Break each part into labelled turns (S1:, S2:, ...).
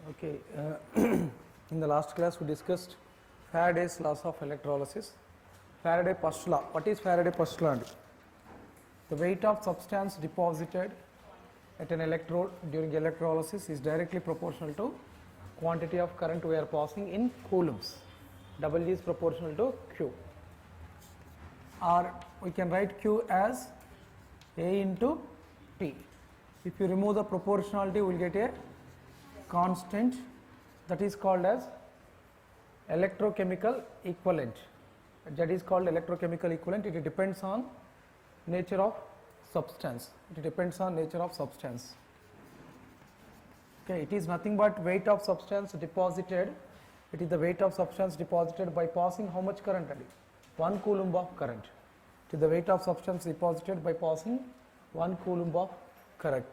S1: Okay, in the last class we discussed Faraday's laws of electrolysis. Faraday first law. What is Faraday first law? The weight of substance deposited at an electrode during electrolysis is directly proportional to quantity of current we are passing in coulombs. W is proportional to Q. Or we can write Q as A into P. If you remove the proportionality, we will get a constant that is called as electrochemical equivalent. That is called electrochemical equivalent. It depends on nature of substance. It depends on nature of substance. Okay, it is nothing but weight of substance deposited. It is the weight of substance deposited by passing how much current? 1 coulomb of current. It is the weight of substance deposited by passing 1 coulomb of current.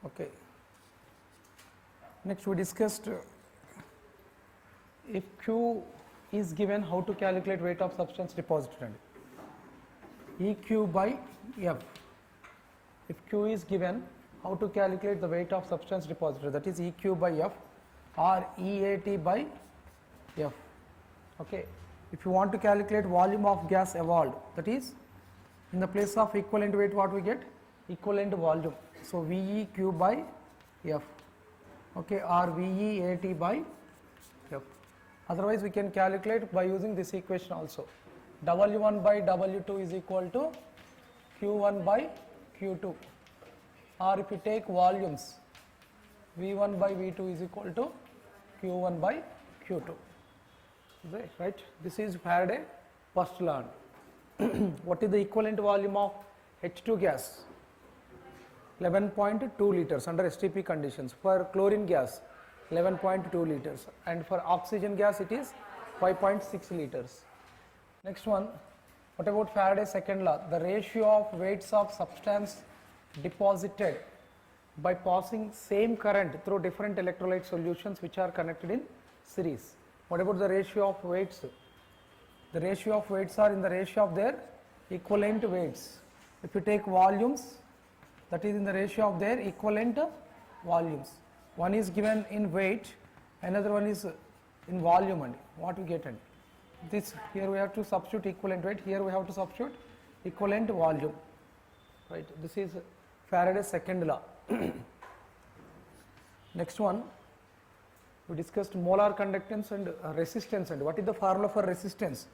S1: Okay. Next we discussed if Q is given, how to calculate weight of substance deposited. EQ by F. If Q is given, how to calculate the weight of substance deposited, that is EQ by F or EAT by F. Okay. If you want to calculate volume of gas evolved, that is in the place of equivalent weight, what we get? Equivalent volume. So VEQ by F. Okay, or VEAT by F. Otherwise we can calculate by using this equation also. W1 by W2 is equal to Q1 by Q2. Or if you take volumes, V1 by V2 is equal to Q1 by Q2. Right? This is Faraday first law. What is the equivalent volume of H2 gas? 11.2 liters under STP conditions. For chlorine gas, 11.2 liters, and for oxygen gas it is 5.6 liters. Next one, what about Faraday's second law? The ratio of weights of substance deposited by passing same current through different electrolyte solutions which are connected in series. What about the ratio of weights? The ratio of weights are in the ratio of their equivalent weights. If you take volumes, that is in the ratio of their equivalent volumes. One is given in weight, another one is in volume, and what we get? And this here we have to substitute equivalent weight, here we have to substitute equivalent volume. Right? This is Faraday's second law. Next one, we discussed molar conductance and resistance. And what is the formula for resistance?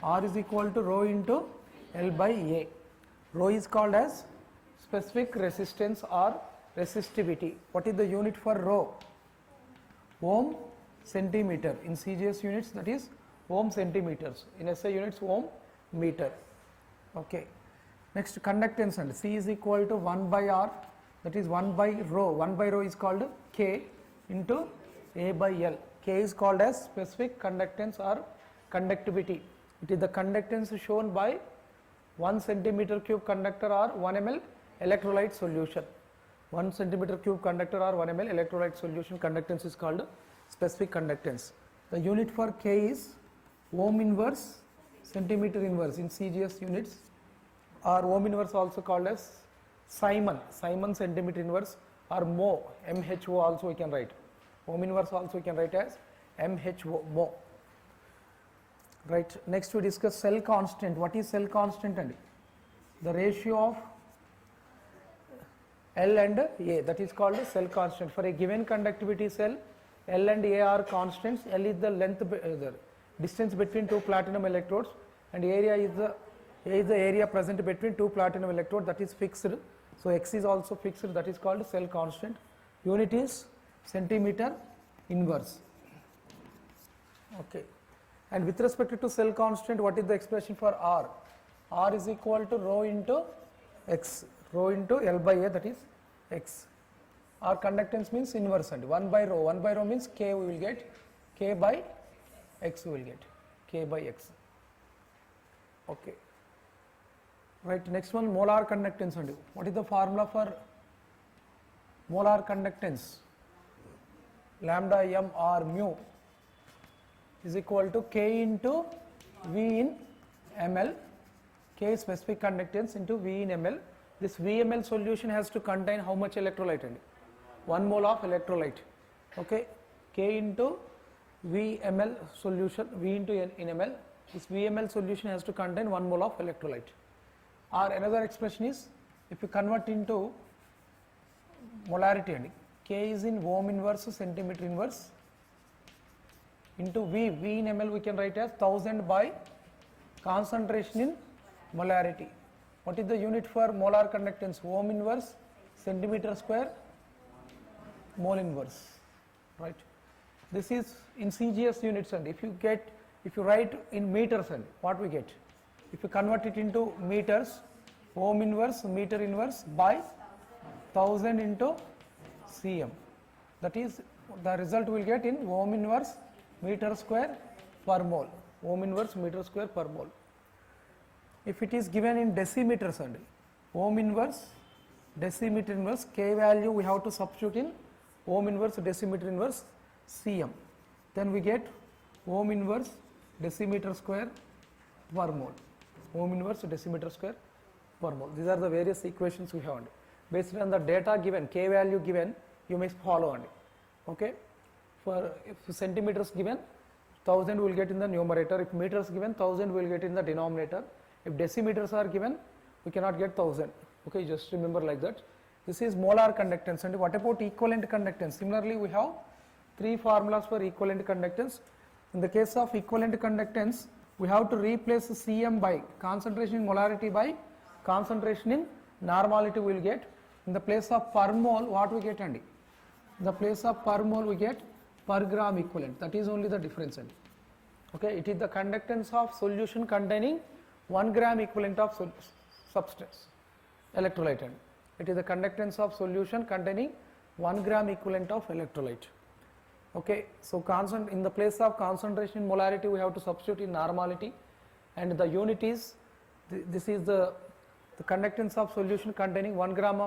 S1: R is equal to rho into L by A. Rho is called as specific resistance or resistivity. What is the unit for rho? Ohm centimeter. In CGS units, that is ohm centimeters. In SI units, ohm meter. Okay. Next, conductance, and C is equal to 1 by R, that is 1 by rho. 1 by rho is called K into A by L. K is called as specific conductance or conductivity. It is the conductance shown by 1 centimeter cube conductor or 1 ml electrolyte solution. 1 centimeter cube conductor or 1 ml electrolyte solution conductance is called specific conductance. The unit for K is ohm inverse centimeter inverse in CGS units, or ohm inverse also called as Simon centimeter inverse, or mho, MHO also we can write. Ohm inverse also we can write as MHO, mho. Right. Next we discuss cell constant. What is cell constant? And the ratio of L and A, that is called cell constant. For a given conductivity cell, L and A are constants. L is the length, the distance between two platinum electrodes, and area is the area present between two platinum electrodes, that is fixed. So X is also fixed, that is called cell constant. Unit is centimeter inverse. Okay. And with respect to cell constant, what is the expression for R? R is equal to rho into X. Rho into L by A, that is X. Our conductance means inverse, and 1 by rho. 1 by rho means K we will get, K by X we will get, K by X. Okay. Right. Next one, molar conductance. And what is the formula for molar conductance? Lambda m or mu is equal to K into V in ml. K is specific conductance into V in ml. This VML solution has to contain how much electrolyte? 1 mole of electrolyte. Okay, K into V ml solution, V into N in ml. This V ml solution has to contain 1 mole of electrolyte. Or another expression is, if you convert into molarity, and K is in ohm inverse centimeter inverse into V. V in ml we can write as 1000 by concentration in molarity. What is the unit for molar conductance? Ohm inverse centimeter square mole inverse, right? This is in CGS units, and if you write in meters, and what we get? If you convert it into meters, ohm inverse meter inverse by 1000 into cm. That is, the result will get in ohm inverse meter square per mole. Ohm inverse meter square per mole. If it is given in decimeters, and ohm inverse decimeter inverse, K value we have to substitute in ohm inverse decimeter inverse cm. Then we get ohm inverse decimeter square per mole. Ohm inverse decimeter square per mole. These are the various equations we have. Based on the data given, K value given, you may follow. Okay. For if centimeters given, 1000 will get in the numerator. If meters given, 1000 will get in the denominator. If decimeters are given, we cannot get 1000. Okay, just remember like that. This is molar conductance. And what about equivalent conductance? Similarly, we have 3 formulas for equivalent conductance. In the case of equivalent conductance, we have to replace Cm by concentration in molarity by concentration in normality we will get. In the place of per mole, what we get, Andy? In the place of per mole, we get per gram equivalent. That is only the difference, Andy. Okay, it is the conductance of solution containing 1 gram equivalent of substance, electrolyte. Andy. It is the conductance of solution containing 1 gram equivalent of electrolyte. Okay, so in the place of concentration in molarity, we have to substitute in normality, and the unit is this is the conductance of solution containing 1 gram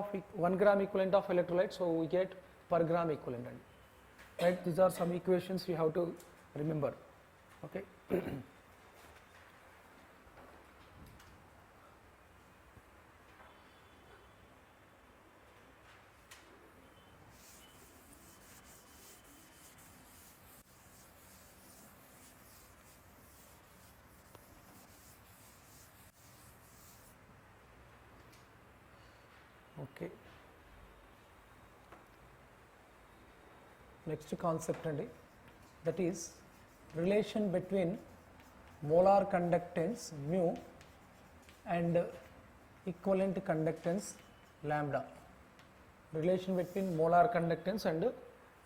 S1: equivalent of electrolyte. So we get per gram equivalent. Right? These are some equations you have to remember. Okay. Okay. Next concept, that is relation between molar conductance mu and equivalent conductance lambda. Relation between molar conductance and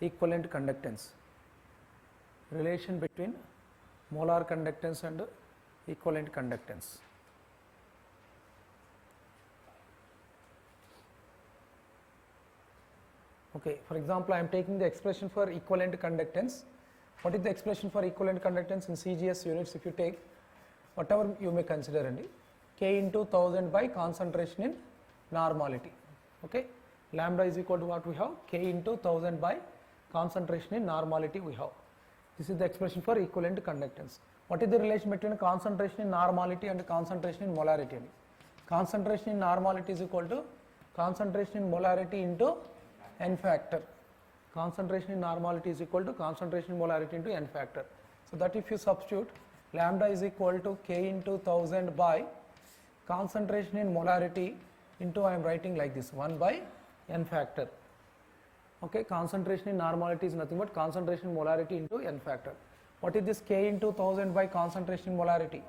S1: equivalent conductance. Relation between molar conductance and equivalent conductance. Okay, for example, I am taking the expression for equivalent conductance. What is the expression for equivalent conductance in CGS units? If you take whatever you may consider, K into 1000 by concentration in normality. Okay, lambda is equal to what we have? K into 1000 by concentration in normality we have. This is the expression for equivalent conductance. What is the relation between concentration in normality and concentration in molarity? Concentration in normality is equal to concentration in molarity into n factor. Concentration in normality is equal to concentration in molarity into n factor. So that if you substitute, lambda is equal to K into 1000 by concentration in molarity into, I am writing like this, 1 by n factor. Okay, concentration in normality is nothing but concentration in molarity into n factor. What is this K into 1000 by concentration in molarity?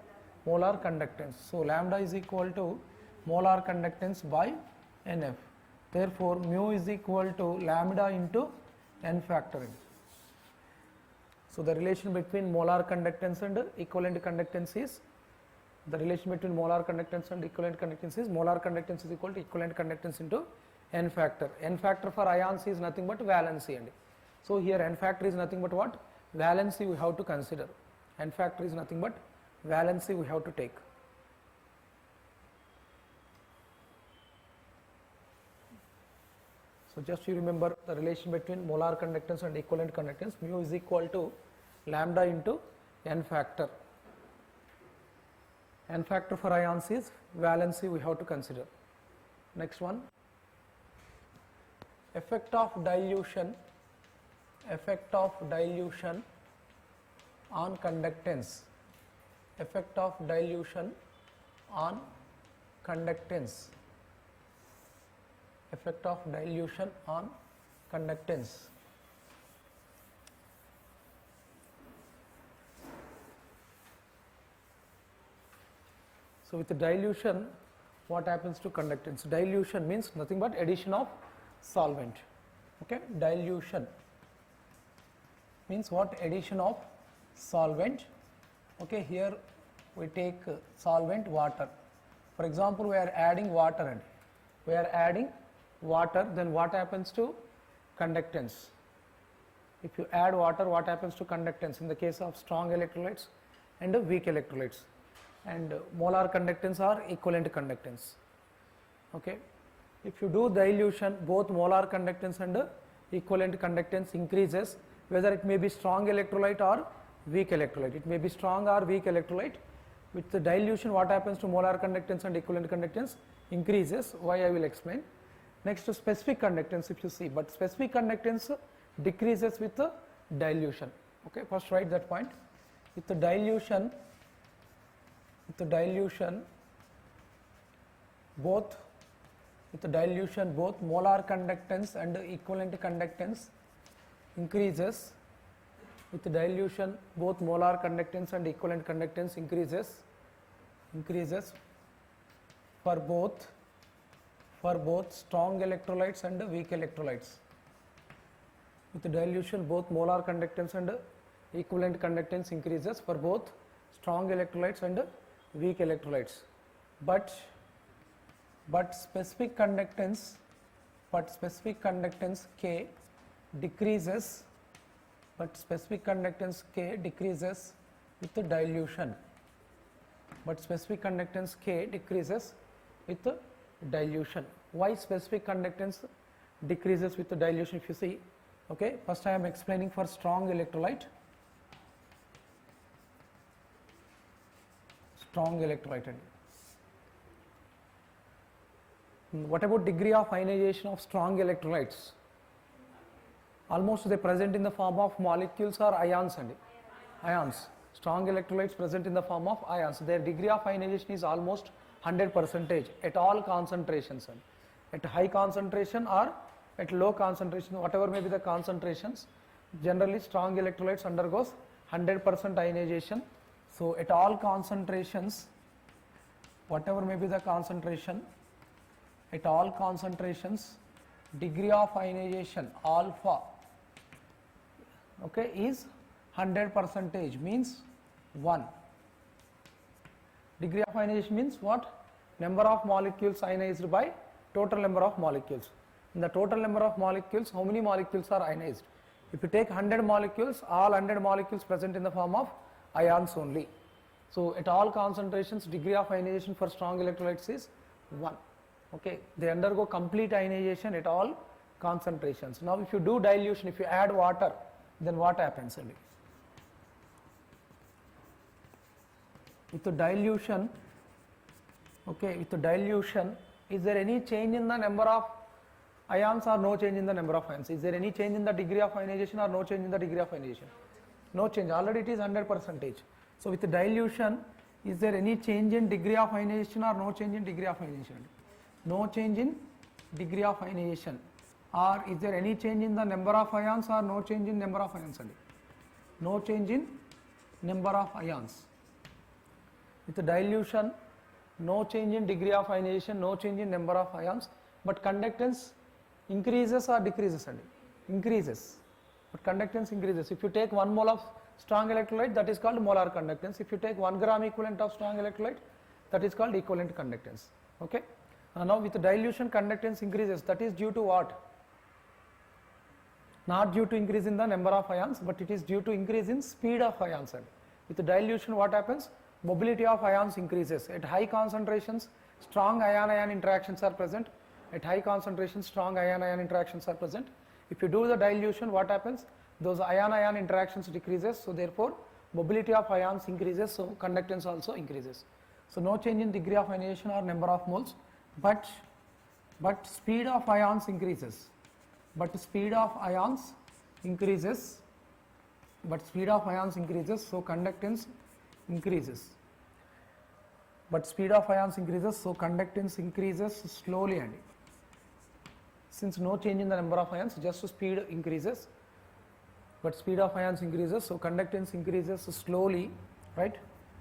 S1: Molar conductance. So lambda is equal to molar conductance by Nf. Therefore, mu is equal to lambda into n factor. So the relation between molar conductance and equivalent conductance is, the relation between molar conductance and equivalent conductance is molar conductance is equal to equivalent conductance into n factor. N factor for ions is nothing but valency. So here n factor is nothing but what? Valency we have to consider. N factor is nothing but valency we have to take. So just you remember the relation between molar conductance and equivalent conductance. Mu is equal to lambda into n factor. N factor for ions is valency we have to consider. Next one, effect of dilution effect of dilution on conductance, effect of dilution on conductance, effect of dilution on conductance. So with the dilution, what happens to conductance? Dilution means nothing but addition of solvent. Okay, dilution means what? Addition of solvent. Okay, here we take solvent water. For example, we are adding water and we are adding water, then what happens to conductance? If you add water, what happens to conductance in the case of strong electrolytes and weak electrolytes? And molar conductance or equivalent conductance. Okay, if you do dilution, both molar conductance and equivalent conductance increases, whether it may be strong electrolyte or weak electrolyte. It may be strong or weak electrolyte. With the dilution, what happens to molar conductance and equivalent conductance? Increases. Why, I will explain. Next, to specific conductance, if you see, but specific conductance decreases with the dilution. Okay, first write that point. With the dilution, both molar conductance and equivalent conductance increases. With the dilution, both molar conductance and equivalent conductance increases for both strong electrolytes and weak electrolytes. With the dilution, both molar conductance and equivalent conductance increases for both strong electrolytes and weak electrolytes, but specific conductance K decreases, with the dilution. Why specific conductance decreases with the dilution? If you see, okay, first I am explaining for strong electrolyte. What about degree of ionization of strong electrolytes? Almost they present in the form of molecules or ions and ions. Strong electrolytes present in the form of ions. Their degree of ionization is almost 100% at all concentrations, and at high concentration or at low concentration, whatever may be the concentrations, generally strong electrolytes undergoes 100% ionization. So at all concentrations, whatever may be the concentration, at all concentrations, degree of ionization alpha, okay, is 100%, means 1. Degree of ionization means what? Number of molecules ionized by total number of molecules. In the total number of molecules, how many molecules are ionized? If you take 100 molecules, all 100 molecules present in the form of ions only. So at all concentrations, degree of ionization for strong electrolytes is 1. Okay, they undergo complete ionization at all concentrations. Now if you do dilution, if you add water, then what happens? With the dilution, okay, with the dilution, is there any change in the number of ions or no change in the number of ions? Is there any change in the degree of ionization or no change in the degree of ionization? No change, already it is 100%. So with the dilution, is there any change in degree of ionization or no change in degree of ionization? No change in degree of ionization. Or is there any change in the number of ions or no change in number of ions? No change in number of ions. With the dilution, no change in degree of ionization, no change in number of ions, but conductance increases or decreases? Increases. But conductance increases. If you take 1 mole of strong electrolyte, that is called molar conductance. If you take 1 gram equivalent of strong electrolyte, that is called equivalent conductance. Okay. Now with the dilution, conductance increases. That is due to what? Not due to increase in the number of ions, but it is due to increase in speed of ions. With the dilution, what happens? Mobility of ions increases. At high concentrations, strong ion-ion interactions are present. At high concentrations, strong ion-ion interactions are present. If you do the dilution, what happens? Those ion-ion interactions decreases, so therefore mobility of ions increases, so conductance also increases. So no change in degree of ionization or number of moles, but speed of ions increases. increases, but speed of ions increases, so conductance increases. But speed of ions increases, so conductance increases slowly, and since no change in the number of ions, just speed increases, but speed of ions increases, so conductance increases slowly, right?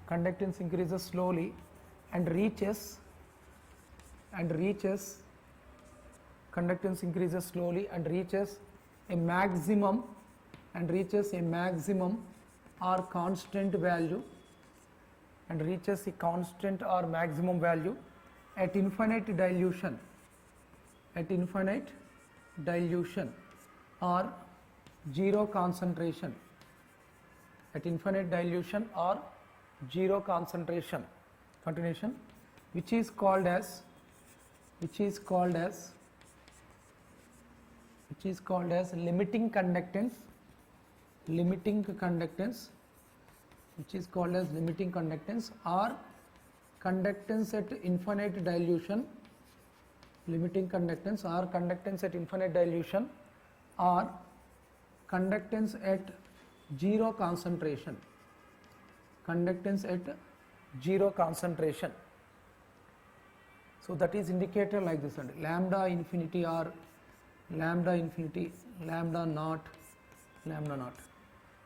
S1: Conductance increases slowly and reaches, conductance increases slowly and reaches a maximum, or constant value, and reaches a constant or maximum value at infinite dilution, or zero concentration, at infinite dilution or zero concentration. Continuation, which is called as limiting conductance, or conductance at infinite dilution, or conductance at zero concentration, So that is indicated like this, and lambda infinity or lambda infinity, lambda naught.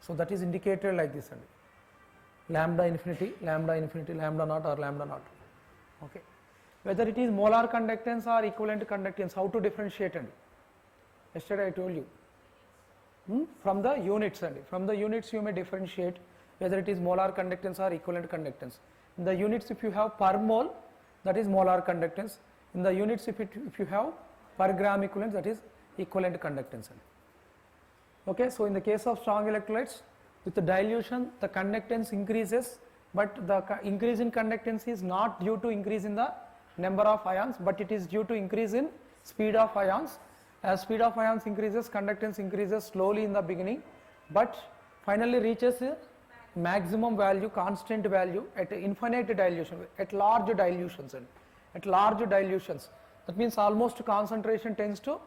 S1: So that is indicated like this, and lambda infinity, lambda naught or lambda naught. Okay. Whether it is molar conductance or equivalent conductance, how to differentiate, and yesterday I told you. From the units, and from the units you may differentiate whether it is molar conductance or equivalent conductance. In the units, if you have per mole, that is molar conductance. In the units, if you have per gram equivalent, that is equivalent conductance. Okay, so in the case of strong electrolytes, with the dilution, the conductance increases, but the increase in conductance is not due to increase in the number of ions, but it is due to increase in speed of ions. As speed of ions increases, conductance increases slowly in the beginning, but finally reaches a maximum value, constant value at infinite dilution, at large dilutions. That means almost concentration tends to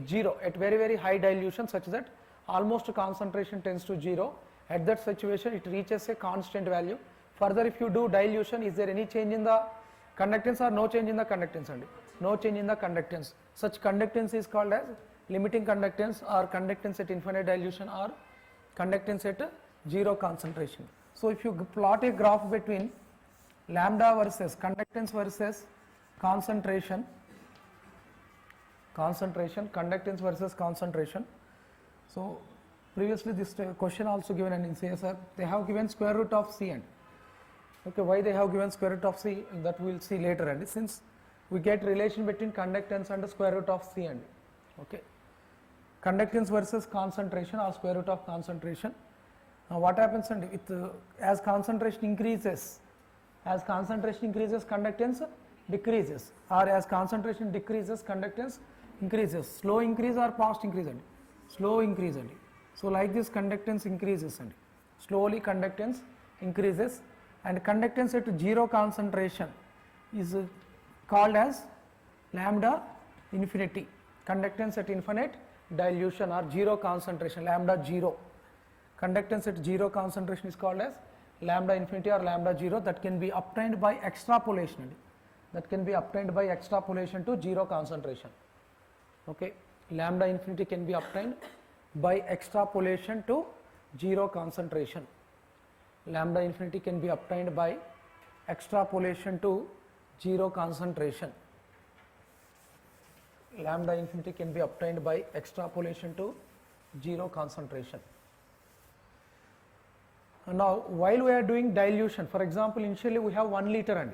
S1: zero at very, very high dilution, such that almost concentration tends to zero. At that situation, it reaches a constant value. Further, if you do dilution, is there any change in the conductance or no change in the conductance? No change in the conductance. Such conductance is called as limiting conductance, or conductance at infinite dilution, or conductance at zero concentration. So if you plot a graph between lambda versus conductance versus concentration, conductance versus concentration. So previously this question also given, and in CSR they have given square root of C, and okay, why they have given square root of C, that we will see later, and since we get relation between conductance and the square root of C, and okay, conductance versus concentration or square root of concentration. Now what happens, and as concentration increases, conductance decreases, or as concentration decreases, conductance increases. Slow increase or fast increase? Slow increase. So like this, conductance increases, and slowly conductance increases, and conductance at zero concentration is called as lambda infinity. Conductance at infinite dilution or zero concentration, lambda zero. Conductance at zero concentration is called as lambda infinity or lambda zero. That can be obtained by extrapolation. To zero concentration. Okay, lambda infinity can be obtained by extrapolation to zero concentration. Lambda infinity can be obtained by extrapolation to zero concentration. Lambda infinity can be obtained by extrapolation to zero concentration. Now while we are doing dilution, for example, initially we have 1 liter, and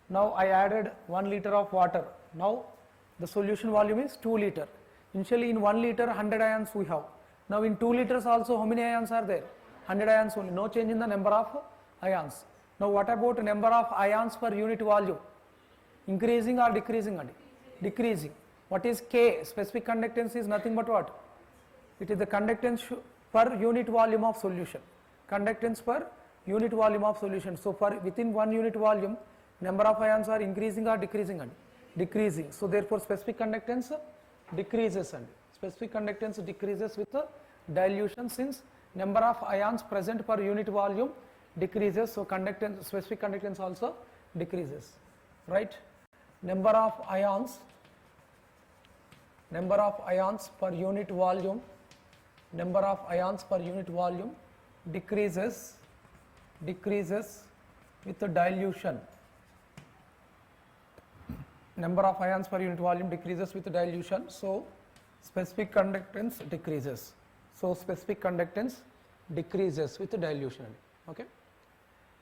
S1: now I added 1 liter of water. Now the solution volume is 2 liter. Initially in 1 liter 100 ions we have. Now in 2 liters also how many ions are there? 100 ions only, no change in the number of ions. Now what about number of ions per unit volume? Increasing or decreasing? Decreasing. What is K? Specific conductance is nothing but what? It is the conductance per unit volume of solution. Conductance per unit volume of solution. So for within 1 unit volume, number of ions are increasing or decreasing? Decreasing. So therefore specific conductance decreases, and specific conductance decreases with dilution, since number of ions present per unit volume decreases, so conductance, specific conductance also decreases, right? Number of ions per unit volume, number of ions per unit volume decreases with the dilution. Number of ions per unit volume decreases with the dilution, so specific conductance decreases. So specific conductance decreases with the dilution. Okay.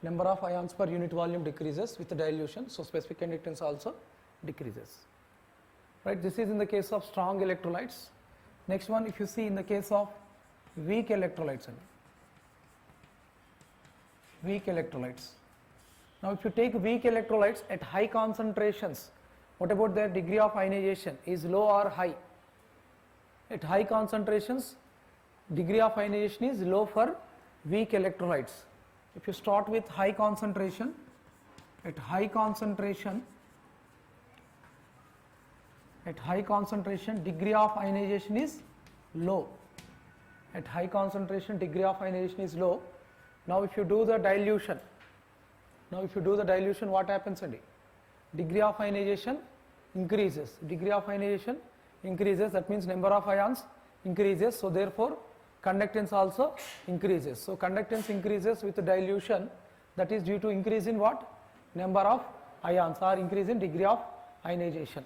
S1: Number of ions per unit volume decreases with the dilution, so specific conductance also decreases. Right. This is in the case of strong electrolytes. Next one, if you see in the case of weak electrolytes. Weak electrolytes. Now, if you take weak electrolytes at high concentrations, what about their degree of ionization? Is low or high? At high concentrations, degree of ionization is low for weak electrolytes. If you start with high concentration, at high concentration, degree of ionization is low. At high concentration, degree of ionization is low. Now, if you do the dilution, what happens? Degree of ionization increases. Degree of ionization increases, that means number of ions increases, so therefore conductance also increases. So conductance increases with the dilution, that is due to increase in what? Number of ions or increase in degree of ionization.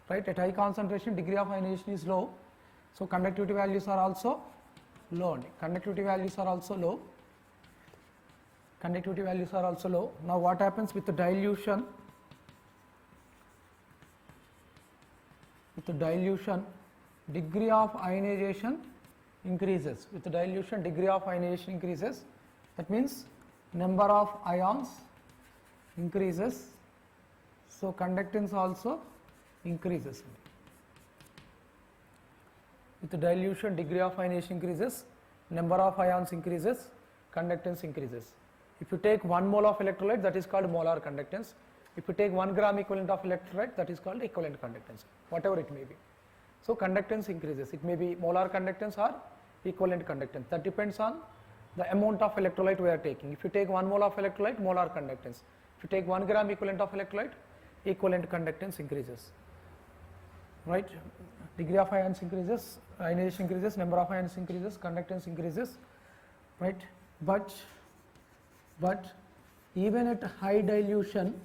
S1: Right? At high concentration, degree of ionization is low, so conductivity values are also low. Conductivity values are also low. Now what happens with the dilution? With the dilution, degree of ionization increases. With the dilution, degree of ionization increases. That means number of ions increases, so conductance also increases. With the dilution, degree of ionization increases, number of ions increases, conductance increases. If you take 1 mole of electrolyte, that is called molar conductance. If you take 1 gram equivalent of electrolyte, that is called equivalent conductance, whatever it may be. So conductance increases. It may be molar conductance or equivalent conductance. That depends on the amount of electrolyte we are taking. If you take 1 mole of electrolyte, molar conductance. If you take 1 gram equivalent of electrolyte, equivalent conductance increases. Right? Degree of ions increases, ionization increases, number of ions increases, conductance increases. Right? But even at high dilution,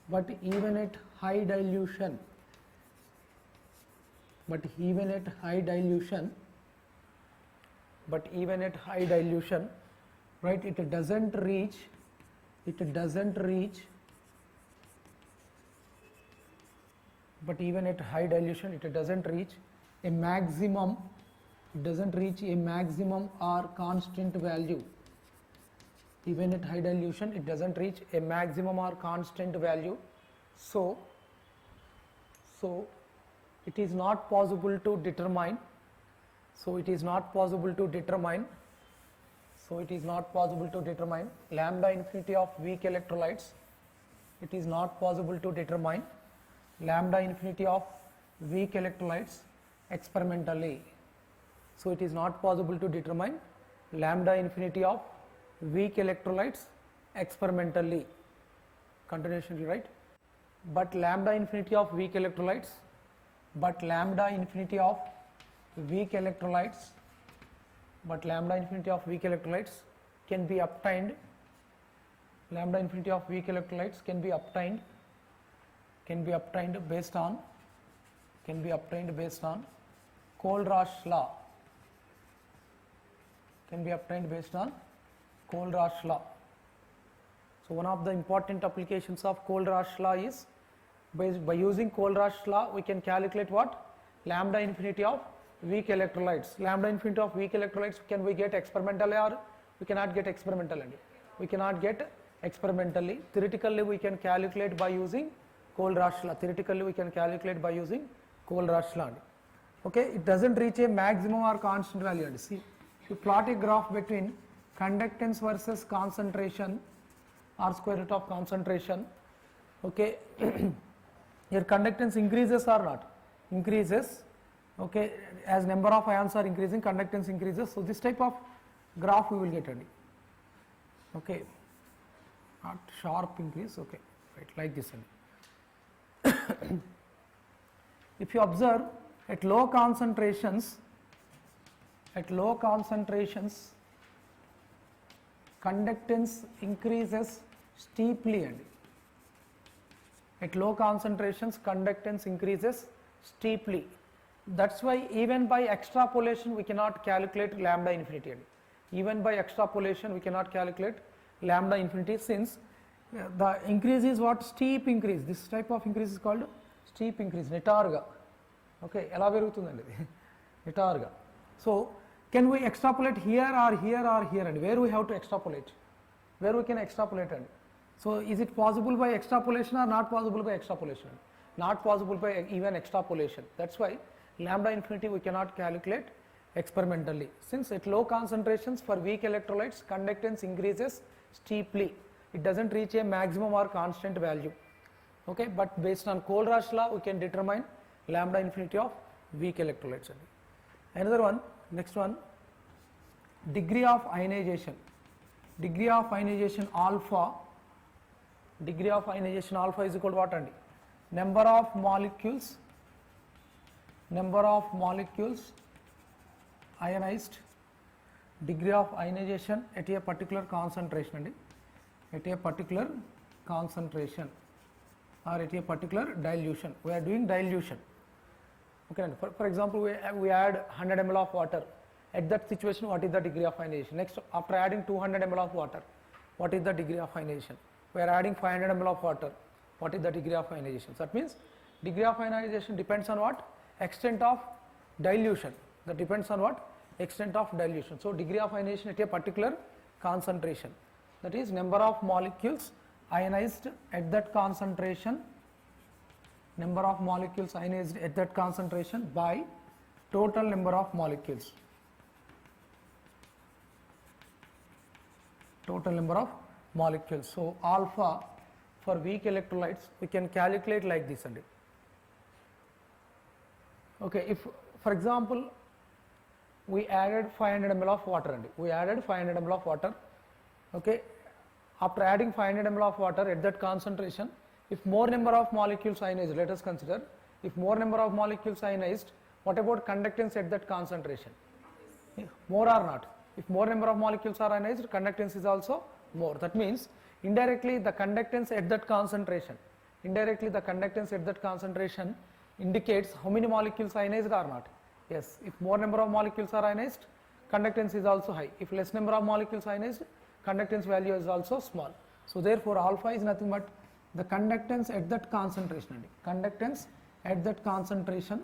S1: right, it doesn't reach a maximum, or constant value. Even at high dilution, it doesn't reach a maximum or constant value. So it is not possible to determine. Lambda infinity of weak electrolytes. It is not possible to determine lambda infinity of weak electrolytes experimentally. So it is not possible to determine lambda infinity of weak electrolytes experimentally. Continuation, right? But lambda infinity of weak electrolytes can be obtained. Lambda infinity of weak electrolytes can be obtained based on Kohlrausch law. So one of the important applications of Kohlrausch law is by using Kohlrausch law we can calculate what? Lambda infinity of weak electrolytes. Lambda infinity of weak electrolytes can we get experimentally or we cannot get experimentally? We cannot get experimentally. Theoretically we can calculate by using Kohlrausch law. Okay, it doesn't reach a maximum or constant value. See, you plot a graph between conductance versus concentration or square root of concentration. Okay, your conductance increases or not? Increases. Okay, as number of ions are increasing, conductance increases. So this type of graph we will get only. Okay, not sharp increase. Okay, right, like this only. If you observe at low concentrations, conductance increases steeply, and at low concentrations conductance increases steeply. That's why even by extrapolation we cannot calculate lambda infinity. Even by extrapolation we cannot calculate lambda infinity, since the increase is what? Steep increase. This type of increase is called steep increase, netarga. Okay, ela perugutundandi netarga. So can we extrapolate here or here or here, and where we have to extrapolate? Where we can extrapolate? And so is it possible by extrapolation or not possible by extrapolation? Not possible by even extrapolation. That's why lambda infinity we cannot calculate experimentally, since at low concentrations for weak electrolytes conductance increases steeply. It doesn't reach a maximum or constant value. Okay, but based on Kohlrausch law we can determine lambda infinity of weak electrolytes. Another one, next one, degree of ionization. Degree of ionization alpha. Degree of ionization alpha is equal to what? And number of molecules ionized, degree of ionization at a particular concentration, at a particular concentration or at a particular dilution. We are doing dilution. Okay, for example, we add 100 ml of water. At that situation, what is the degree of ionization? Next, after adding 200 ml of water, what is the degree of ionization? We are adding 500 ml of water. What is the degree of ionization? So that means degree of ionization depends on what? Extent of dilution. That depends on what? Extent of dilution. So degree of ionization at a particular concentration, that is number of molecules ionized at that concentration, number of molecules ionized at that concentration by total number of molecules. Total number of molecules. So alpha for weak electrolytes we can calculate like this. And okay, if for example we added 500 ml of water, and we added 500 ml of water. Okay, after adding 500 ml of water at that concentration, if more number of molecules ionized, let us consider, if more number of molecules ionized, what about conductance at that concentration? More or not? If more number of molecules are ionized, conductance is also more. That means indirectly the conductance at that concentration, indicates how many molecules ionized or not. Yes, if more number of molecules are ionized, conductance is also high. If less number of molecules ionized, conductance value is also small. So therefore alpha is nothing but the conductance at that concentration. Conductance at that concentration,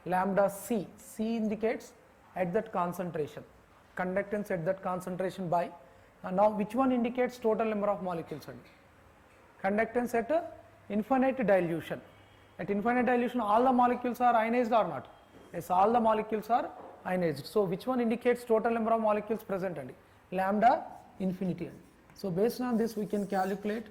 S1: lambda C. C indicates at that concentration. Conductance at that concentration by, now which one indicates total number of molecules? Conductance at infinite dilution. At infinite dilution all the molecules are ionized or not? Yes, all the molecules are ionized. So which one indicates total number of molecules present? Lambda infinity. So based on this we can calculate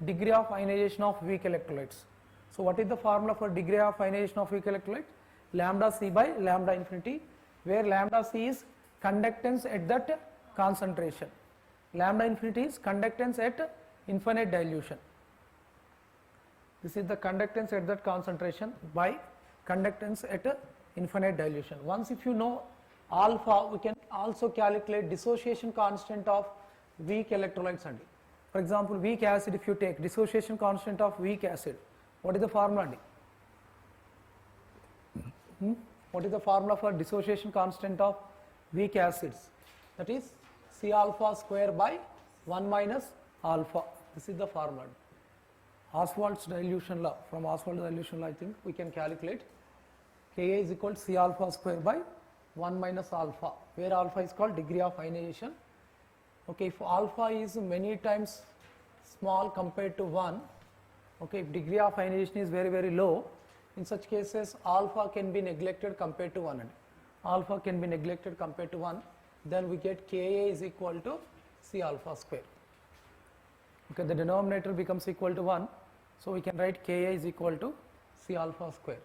S1: degree of ionization of weak electrolytes. So what is the formula for degree of ionization of weak electrolyte? Lambda C by lambda infinity, where lambda C is conductance at that concentration. Lambda infinity is conductance at infinite dilution. This is the conductance at that concentration by conductance at infinite dilution. Once if you know alpha, we can also calculate dissociation constant of weak electrolytes. For example, weak acid, if you take dissociation constant of weak acid, what is the formula? What is the formula for dissociation constant of weak acids? That is C alpha square by 1 minus alpha. This is the formula. Oswald's dilution law. From Oswald's dilution law, I think we can calculate Ka is equal to C alpha square by 1 minus alpha, where alpha is called degree of ionization. Okay, if alpha is many times small compared to 1, okay, if degree of ionization is very, very low, in such cases alpha can be neglected compared to 1. Alpha can be neglected compared to 1, then we get Ka is equal to C alpha square. Okay, the denominator becomes equal to 1, so we can write Ka is equal to C alpha square.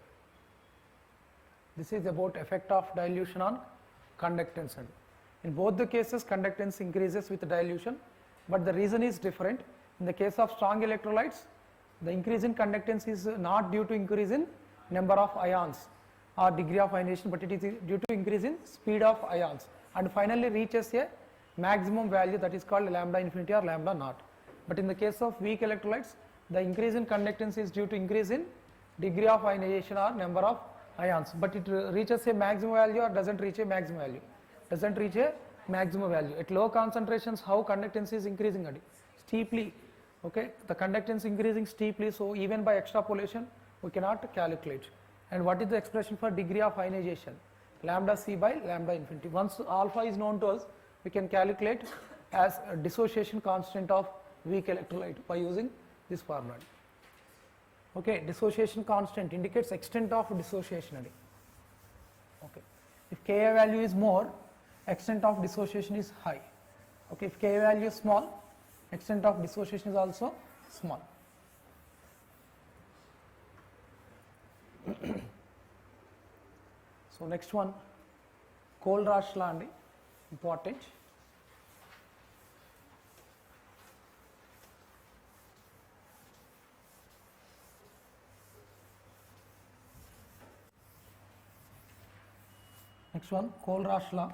S1: This is about effect of dilution on conductance. And in both the cases, conductance increases with dilution, but the reason is different. In the case of strong electrolytes, the increase in conductance is not due to increase in number of ions or degree of ionization, but it is due to increase in speed of ions, and finally reaches a maximum value that is called lambda infinity or lambda naught. But in the case of weak electrolytes, the increase in conductance is due to increase in degree of ionization or number of ions, but it reaches a maximum value or doesn't reach a maximum value. Doesn't reach a maximum value. At low concentrations, how conductance is increasing? Steeply. Okay, the conductance increasing steeply, so even by extrapolation we cannot calculate. And what is the expression for degree of ionization? Lambda c by lambda infinity. Once alpha is known to us, we can calculate as a dissociation constant of weak electrolyte by using this formula. Okay, dissociation constant indicates extent of dissociation. Okay, if Ka value is more, extent of dissociation is high. Okay, if Ka value is small, extent of dissociation is also small. So next one, Kohlrausch law, important. Next one, Kohlrausch law.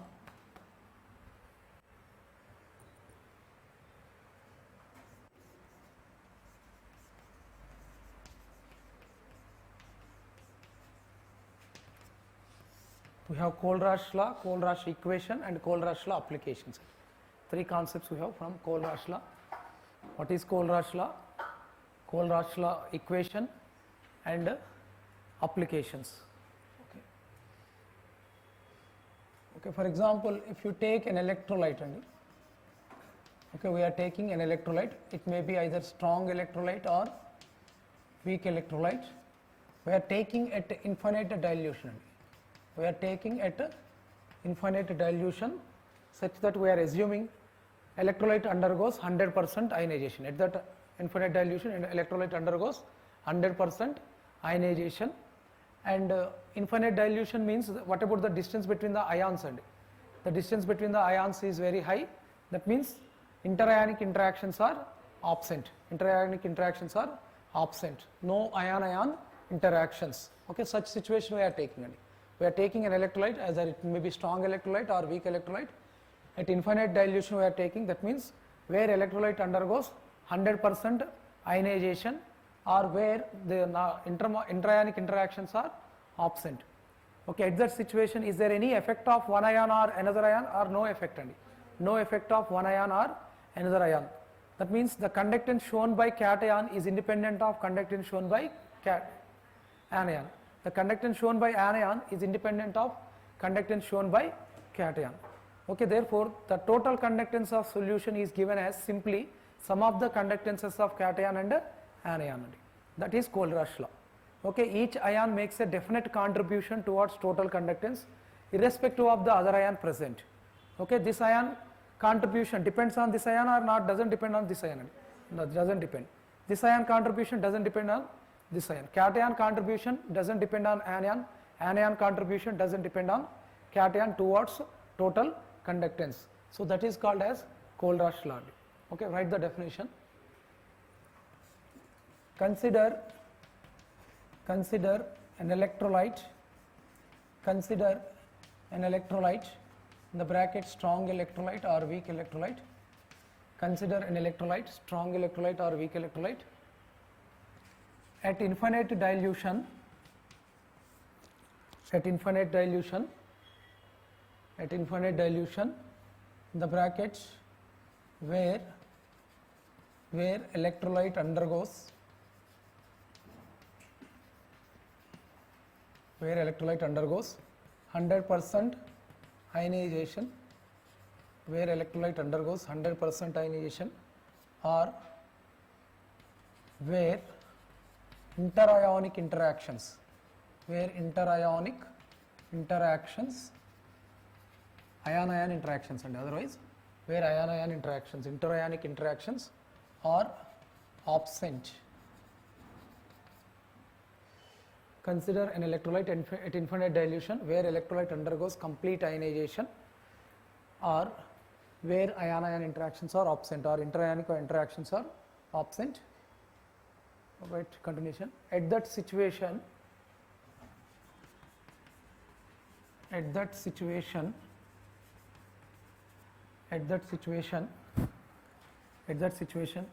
S1: We have Kohlrausch law, Kohlrausch equation, and Kohlrausch law applications. Three concepts we have from Kohlrausch law. What is Kohlrausch law? Kohlrausch law equation and applications. Okay, for example, if you take an electrolyte, okay, we are taking an electrolyte. It may be either strong electrolyte or weak electrolyte. We are taking at infinite dilution. We are taking at infinite dilution such that we are assuming electrolyte undergoes 100% ionization. At that infinite dilution, electrolyte undergoes 100% ionization. And infinite dilution means, what about the distance between the ions? And the distance between the ions is very high. That means interionic interactions are absent. Interionic interactions are absent. No ion-ion interactions. Okay, such situation we are taking. We are taking an electrolyte, as it may be strong electrolyte or weak electrolyte. At infinite dilution we are taking, that means where electrolyte undergoes 100% ionization, or where the interionic interactions are absent. Okay, at that situation, is there any effect of one ion or another ion, or no effect? No effect of one ion or another ion. That means the conductance shown by cation is independent of conductance shown by anion. The conductance shown by anion is independent of conductance shown by cation. Okay, therefore, the total conductance of solution is given as simply sum of the conductances of cation and anion. That is Kohlrausch law. Okay, each ion makes a definite contribution towards total conductance irrespective of the other ion present. Okay, this ion contribution depends on this ion or not, doesn't depend on this ion. No, doesn't depend. This ion contribution doesn't depend on this ion. Cation contribution doesn't depend on anion. Anion contribution doesn't depend on cation towards total conductance. So that is called as Kohlrausch law. Okay, write the definition. Consider an electrolyte. Consider an electrolyte, in the bracket strong electrolyte or weak electrolyte. Consider an electrolyte, strong electrolyte or weak electrolyte. At infinite dilution, in the brackets where electrolyte undergoes 100% ionization, where electrolyte undergoes 100% ionization, or where interionic interactions, ion-ion interactions, and otherwise where ion-ion interactions, interionic interactions are absent. consider an electrolyte at infinite dilution where electrolyte undergoes complete ionization, or where ion-ion interactions are absent, or interionic interactions are absent. Right, continuation. At that situation,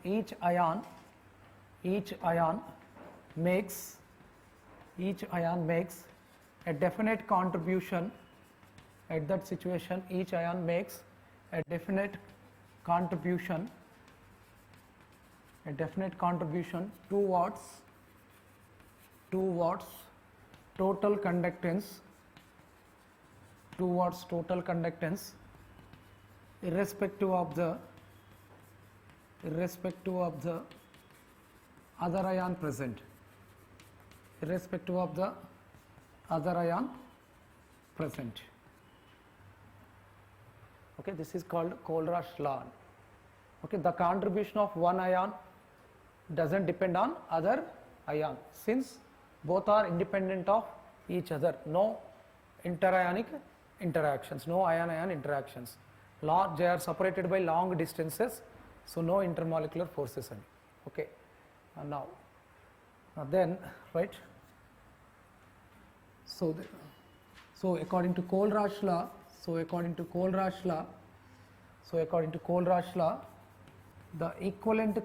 S1: each ion makes a definite contribution. At that situation, each ion makes a definite contribution towards total conductance, irrespective of the other ion present. Okay, this is called Kohlrausch law. Okay, the contribution of one ion doesn't depend on other ion, since both are independent of each other. No interionic interactions, no ion-ion interactions. They are separated by long distances, so no intermolecular forces. Okay, now then, right. So according to Kohlrausch law, the equivalent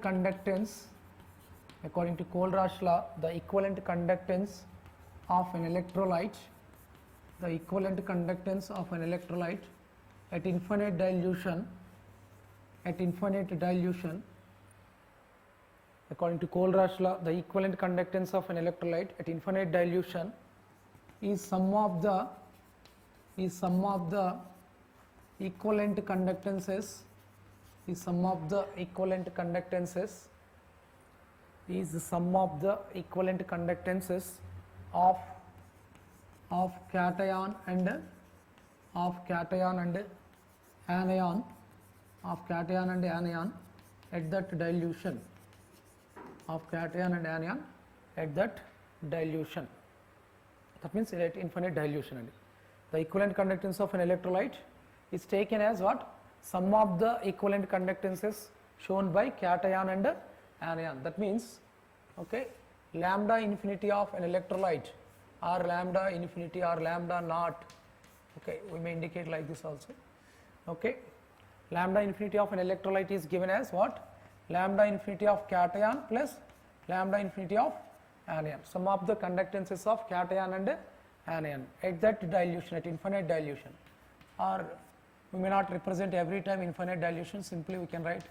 S1: conductance, of an electrolyte, at infinite dilution, according to Kohlrausch law, the equivalent conductance of an electrolyte at infinite dilution is sum of the equivalent conductances of cation and anion at that dilution, that means at infinite dilution. The equivalent conductance of an electrolyte is taken as what? Sum of the equivalent conductances shown by cation and anion. That means, okay, lambda infinity of an electrolyte, or lambda infinity or lambda naught. Okay, we may indicate like this also. Okay, lambda infinity of an electrolyte is given as what? Lambda infinity of cation plus lambda infinity of anion, sum of the conductances of cation and anion at that dilution, at infinite dilution. Or we may not represent every time infinite dilution, simply we can write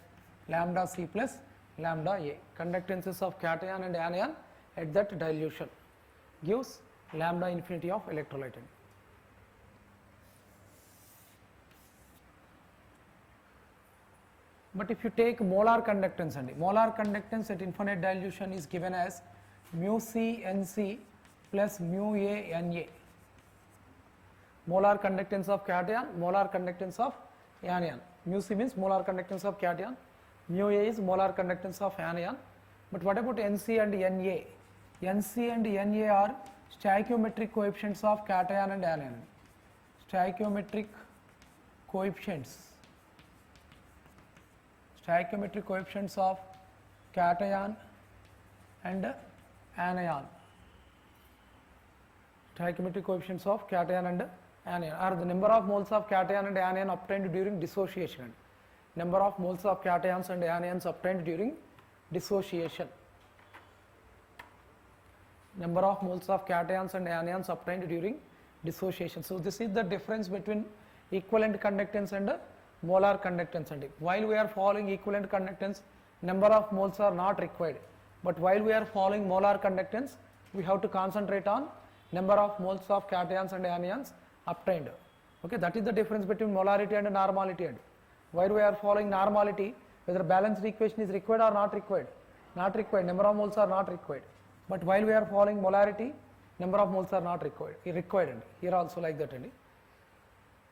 S1: lambda C plus lambda A, conductances of cation and anion at that dilution gives lambda infinity of electrolyte. But if you take molar conductance, at infinite dilution is given as mu C Nc plus mu A Na. Molar conductance of cation, molar conductance of anion. Mu C means molar conductance of cation, mu A is molar conductance of anion. But what about Nc and Na? Nc and Na are stoichiometric coefficients of cation and anion. Stoichiometric coefficients of cation and anion. Stoichiometric coefficients of cation and anion are the number of moles of cation and anion obtained during dissociation. Number of moles of cations and anions obtained during dissociation. Number of moles of cations and anions obtained during dissociation. So this is the difference between equivalent conductance and molar conductance. And while we are following equivalent conductance, number of moles are not required. But while we are following molar conductance, we have to concentrate on number of moles of cations and anions obtained. Okay, that is the difference between molarity and normality. And while we are following normality, whether balanced equation is required or not required, number of moles are not required. But while we are following molarity, number of moles are not required. Here also like that.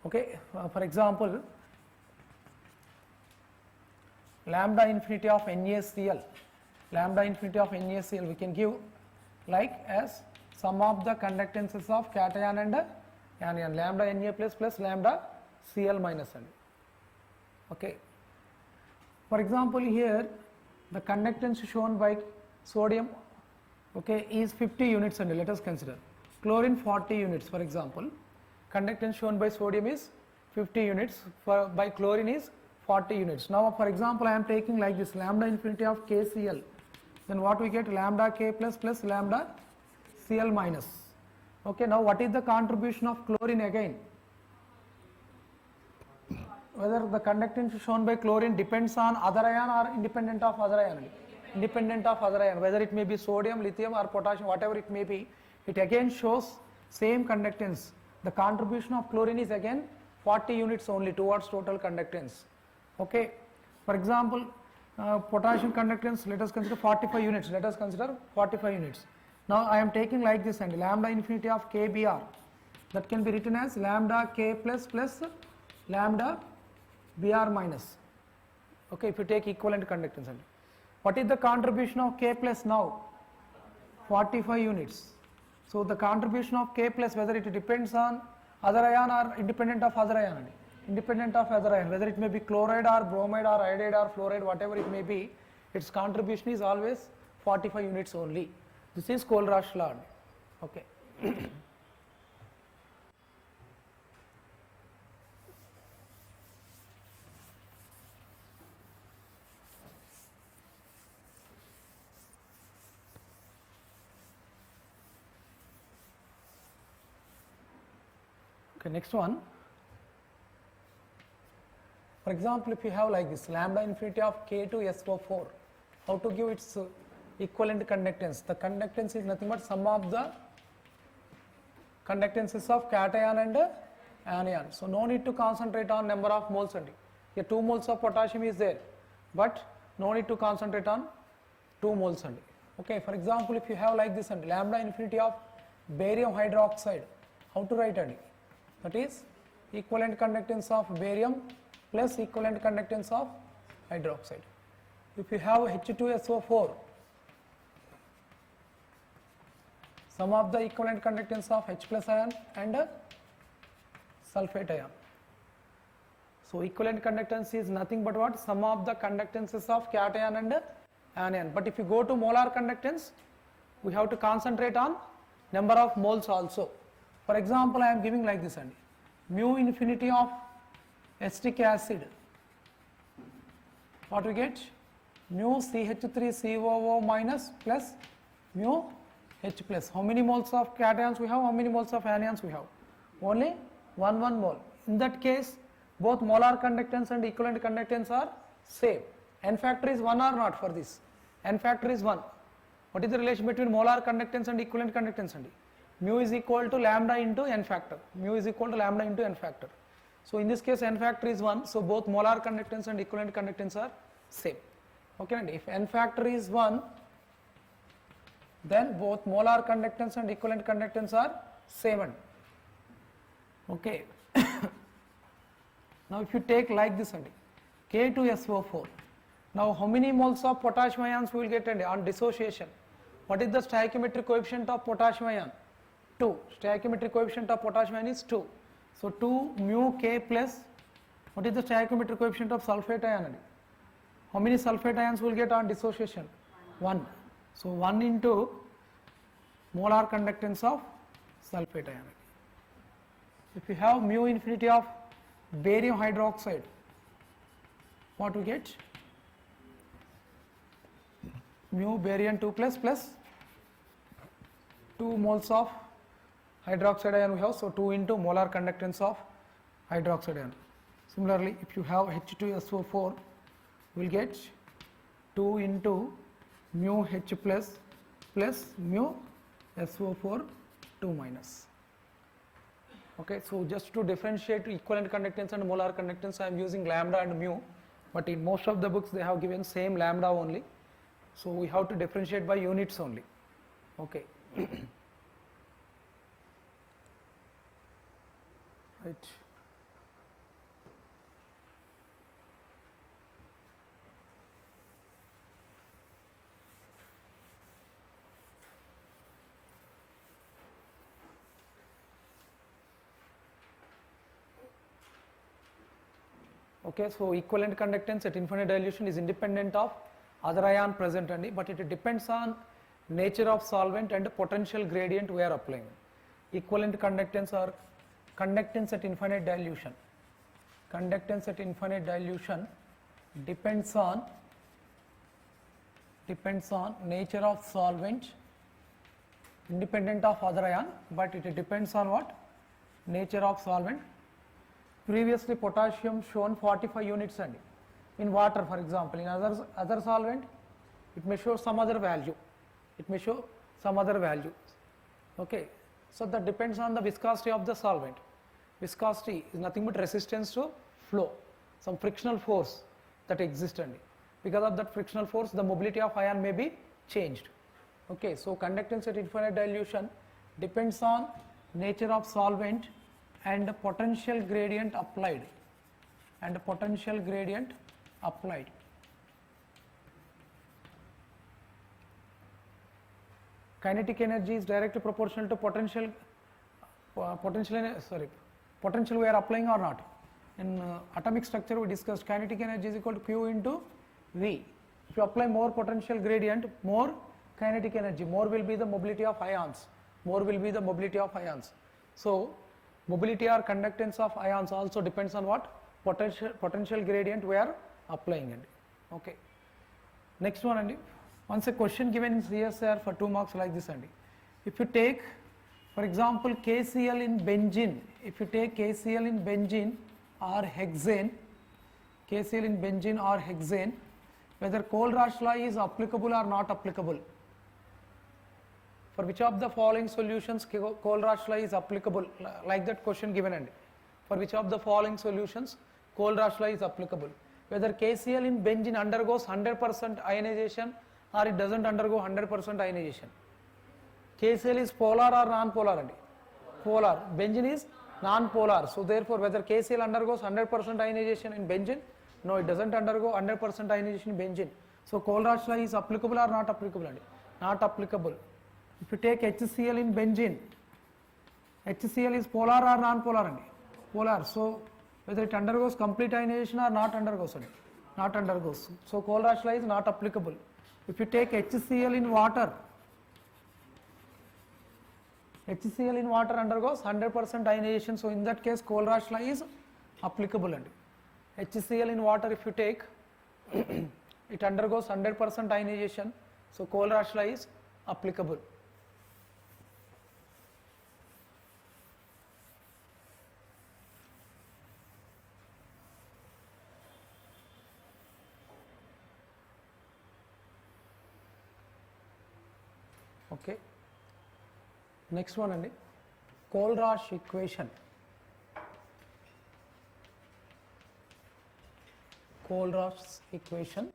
S1: Okay, for example, lambda infinity of NaCl, we can give like as sum of the conductances of cation and anion, lambda Na plus lambda Cl minus. Okay. For example, here the conductance shown by sodium, okay, is 50 units, and let us consider chlorine 40 units. For example, conductance shown by sodium is 50 units, by chlorine is 40 units. Now for example, I am taking like this lambda infinity of KCl, then what we get, lambda K plus lambda Cl minus. Okay, now what is the contribution of chlorine again? Whether the conductance shown by chlorine depends on other ion or independent of other ion? Independent of other ion, whether it may be sodium, lithium or potassium, whatever it may be, it again shows same conductance. The contribution of chlorine is again 40 units only towards total conductance. Okay. For example, potassium conductance, let us consider 45 units. Let us consider 45 units. Now I am taking like this, and lambda infinity of KBr, that can be written as lambda K plus lambda Br minus. Okay, if you take equivalent conductance. And what is the contribution of K plus now? 45 units. So the contribution of K plus, whether it depends on other ion or independent of other ion? Independent of other ion, whether it may be chloride or bromide or iodide or fluoride, whatever it may be, its contribution is always 45 units only. This is Kohlrausch law. Okay. Okay, next one. For example, if you have like this lambda infinity of K2SO4, how to give its equivalent conductance? The conductance is nothing but sum of the conductances of cation and anion. So no need to concentrate on number of moles only. Here 2 moles of potassium is there, but no need to concentrate on 2 moles only. Okay, for example, if you have like this and lambda infinity of barium hydroxide, how to write it? That is equivalent conductance of barium plus equivalent conductance of hydroxide. If you have H2SO4, sum of the equivalent conductance of H plus ion and sulfate ion. So equivalent conductance is nothing but what? Sum of the conductances of cation and anion. But if you go to molar conductance, we have to concentrate on number of moles also. For example, I am giving like this only, mu infinity of acetic acid, what we get? Mu CH3COO minus plus mu H plus. How many moles of cations we have? How many moles of anions we have? Only 1 mole. In that case, both molar conductance and equivalent conductance are same. N factor is 1 or not for this? N factor is 1. What is the relation between molar conductance and equivalent conductance? Mu is equal to lambda into n factor. Mu is equal to lambda into n factor. So in this case, n factor is 1. So both molar conductance and equivalent conductance are same. Okay, and if n factor is 1, then both molar conductance and equivalent conductance are same. Okay. Now if you take like this only, K2SO4. Now how many moles of potassium ions we will get on dissociation? What is the stoichiometric coefficient of potassium ion? 2. Stoichiometric coefficient of potassium ion is 2. So 2 mu K plus, what is the stoichiometric coefficient of sulfate ion? How many sulfate ions will get on dissociation? 1. So 1 into molar conductance of sulfate ion. If you have mu infinity of barium hydroxide, what we get? Mu barium 2 plus 2 moles of hydroxide ion we have, so 2 into molar conductance of hydroxide ion. Similarly, if you have H2SO4, we will get 2 into mu H plus mu SO4 2 minus. Okay, so just to differentiate equivalent conductance and molar conductance, I am using lambda and mu, but in most of the books they have given same lambda only, so we have to differentiate by units only. Okay. Right. Okay, so equivalent conductance at infinite dilution is independent of other ion present, but it depends on nature of solvent and potential gradient we are applying. Equivalent conductance or conductance at infinite dilution. Conductance at infinite dilution depends on nature of solvent, independent of other ion, but it depends on what? Nature of solvent. Previously potassium shown 45 units in water, for example. In other solvent it may show some other value. Okay, so that depends on the viscosity of the solvent. Viscosity is nothing but resistance to flow, some frictional force that exists. Because of that frictional force, the mobility of ion may be changed. Okay, so conductance at infinite dilution depends on nature of solvent and potential gradient applied. Kinetic energy is directly proportional to potential we are applying or not. In atomic structure we discussed kinetic energy is equal to Q into V. If you apply more potential gradient, more kinetic energy, more will be the mobility of ions. So mobility or conductance of ions also depends on what? Potential gradient we are applying. Okay. Next one, once a question given in CSR for 2 marks like this, if you take, for example, KCl in benzene, or hexane, whether Kohlrausch law is applicable or not applicable. For which of the following solutions Kohlrausch law is applicable? Like that question given. For which of the following solutions Kohlrausch law is applicable? Whether KCl in benzene undergoes 100% ionization or it doesn't undergo 100% ionization. KCl is polar or non-polar? Polar. Benzene is non-polar. So therefore, whether KCl undergoes 100% ionization in benzene? No, it doesn't undergo 100% ionization in benzene. So Kohlrausch law is applicable or not applicable? Not applicable. If you take HCl in benzene, HCl is polar or non-polar? Polar. So whether it undergoes complete ionization or not undergoes? Not undergoes. So Kohlrausch law is not applicable. If you take HCl in water, undergoes 100% ionization. So in that case Kohlrausch law is applicable. HCl in water, if you take, it undergoes 100% ionization. So Kohlrausch law is applicable. Okay. Next one, Kohlrausch equation. Kohlrausch equation.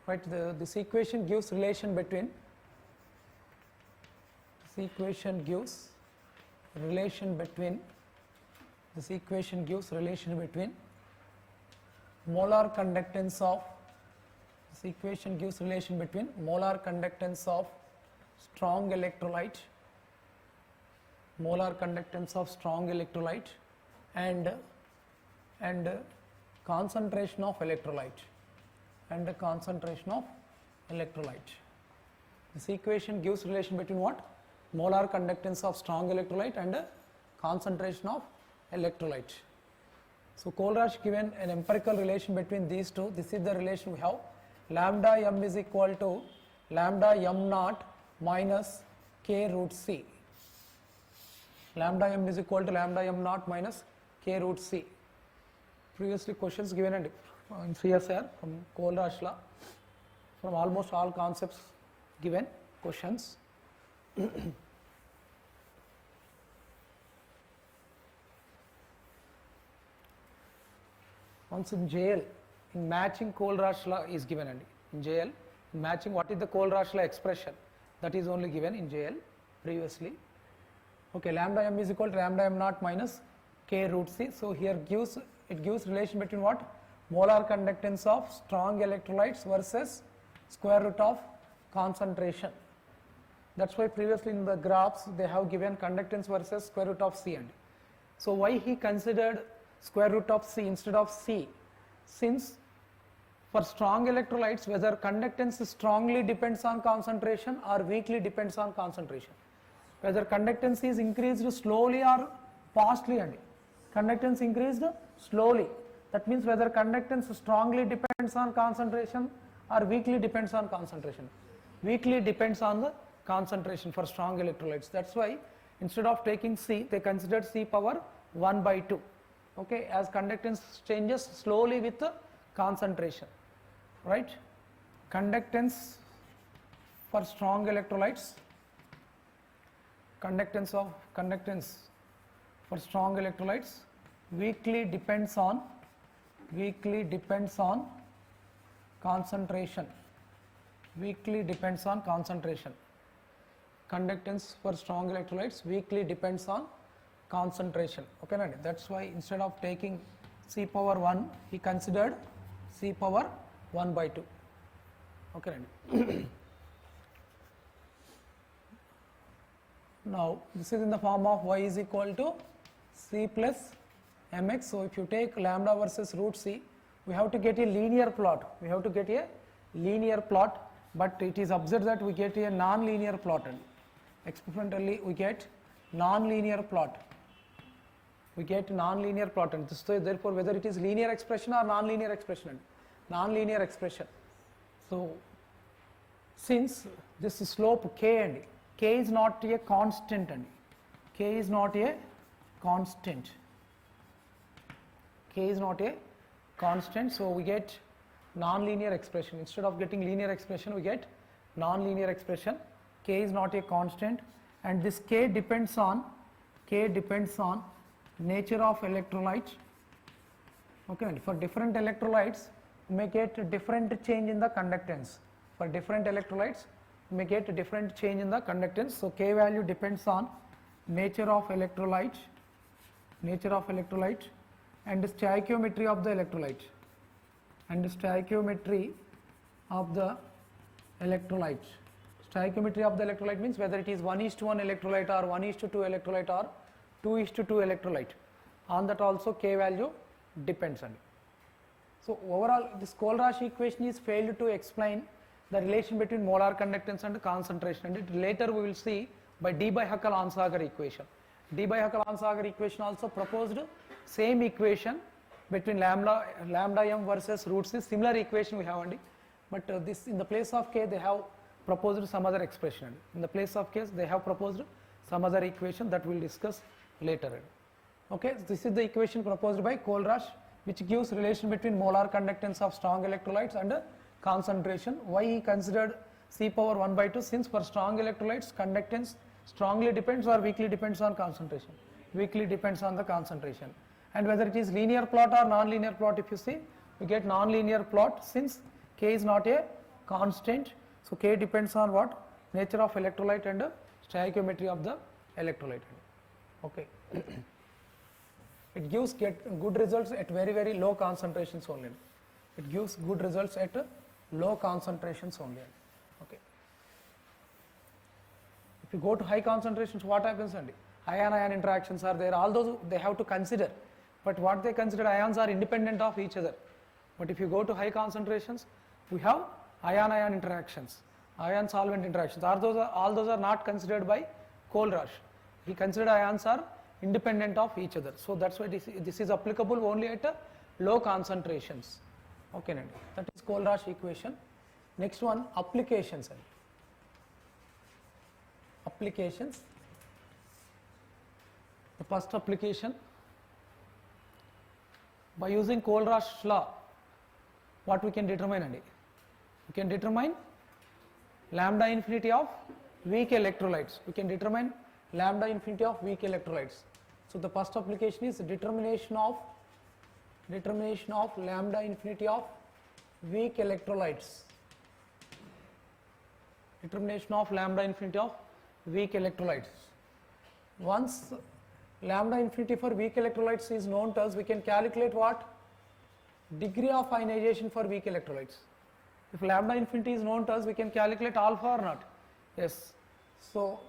S1: Right, this equation gives relation between molar conductance of strong electrolyte and concentration of electrolyte. This equation gives relation between what? Molar conductance of strong electrolyte and concentration of electrolyte. So Kohlrausch given an empirical relation between these two. This is the relation we have. Lambda m is equal to lambda m naught minus k root c. Lambda m is equal to lambda m naught minus k root c. Previously questions given in CSR from Kohlrausch law, from almost all concepts given questions. Once in JL, in matching Kohlrausch law is given, and in JL, in matching what is the Kohlrausch law expression, that is only given in JL previously. Okay, lambda m is equal to lambda m naught minus k root c. So here it gives relation between what? Molar conductance of strong electrolytes versus square root of concentration. That's why previously in the graphs they have given conductance versus square root of C. And so why he considered square root of C instead of C? Since for strong electrolytes, whether conductance strongly depends on concentration or weakly depends on concentration. Whether conductance is increased slowly or fastly, and conductance increased slowly. That means whether conductance strongly depends on concentration or weakly depends on concentration. Weakly depends on the concentration for strong electrolytes. That's why instead of taking C, they considered C power 1 by 2. Okay, as conductance changes slowly with the concentration, right? Conductance for strong electrolytes, conductance for strong electrolytes weakly depends on concentration. Weakly depends on concentration. Conductance for strong electrolytes weakly depends on concentration. Okay, that's why instead of taking C power 1, he considered C power 1 by 2. Okay. Now this is in the form of y is equal to C plus mx. So if you take lambda versus root C, we have to get a linear plot. But it is observed that we get a non-linear plot. And experimentally we get non-linear plot. And so therefore whether it is linear expression or non-linear expression. Non-linear expression. So since this slope k and k is not a constant, and k is not a constant. So we get non-linear expression. Instead of getting linear expression, we get non-linear expression. K is not a constant, and this k depends on nature of electrolyte. Okay, and for different electrolytes we may get different change in the conductance. For different electrolytes we may get different change in the conductance. So k value depends on nature of electrolyte and stoichiometry of the electrolyte. Stoichiometry of the electrolyte means whether it is 1:1 electrolyte or 1:2 electrolyte or 2:2 electrolyte. On that also k value depends on it. So overall this Kohlrausch equation is failed to explain the relation between molar conductance and concentration, and later we will see by D by Huckel-Onsager equation. D by Huckel-Onsager equation also proposed same equation between lambda m versus root C. Similar equation we have only, but this in the place of k they have proposed some other expression. In the place of k they have proposed some other equation that we will discuss later. Okay, so this is the equation proposed by Kohlrausch, which gives relation between molar conductance of strong electrolytes and concentration. Why he considered C power 1 by 2? Since for strong electrolytes conductance strongly depends or weakly depends on concentration. Weakly depends on the concentration. And whether it is linear plot or non-linear plot, if you see, we get non-linear plot since k is not a constant. So k depends on what? Nature of electrolyte and stoichiometry of the electrolyte. Okay. It gives good results at very, very low concentrations only. It gives good results at low concentrations only. Okay. If you go to high concentrations, what happens? Ion-ion interactions are there. All those they have to consider. But what they consider, ions are independent of each other. But if you go to high concentrations, we have ion-ion interactions, ion-solvent interactions. All those are not considered by Kohlrausch. He considered ions are independent of each other. So that's why this is applicable only at low concentrations. Okay, that is Kohlrausch equation. Next one, applications. Applications. The first application, by using Kohlrausch's law, what we can determine? We can determine lambda infinity of weak electrolytes. We can determine lambda infinity of weak electrolytes. So the first application is determination of lambda infinity of weak electrolytes. Determination of lambda infinity of weak electrolytes. Once lambda infinity for weak electrolytes is known to us, we can calculate what? Degree of ionization for weak electrolytes. If lambda infinity is known to us, we can calculate alpha or not? Yes. So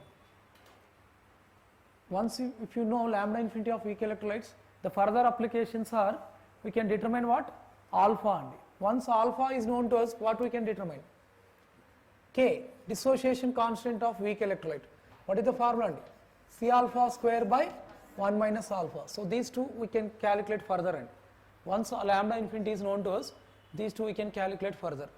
S1: once if you know lambda infinity of weak electrolytes, the further applications are, we can determine what? Alpha only. Once alpha is known to us, what we can determine? K, dissociation constant of weak electrolyte. What is the formula? C alpha square by 1 minus alpha. So these two we can calculate further, and once lambda infinity is known to us, these two we can calculate further.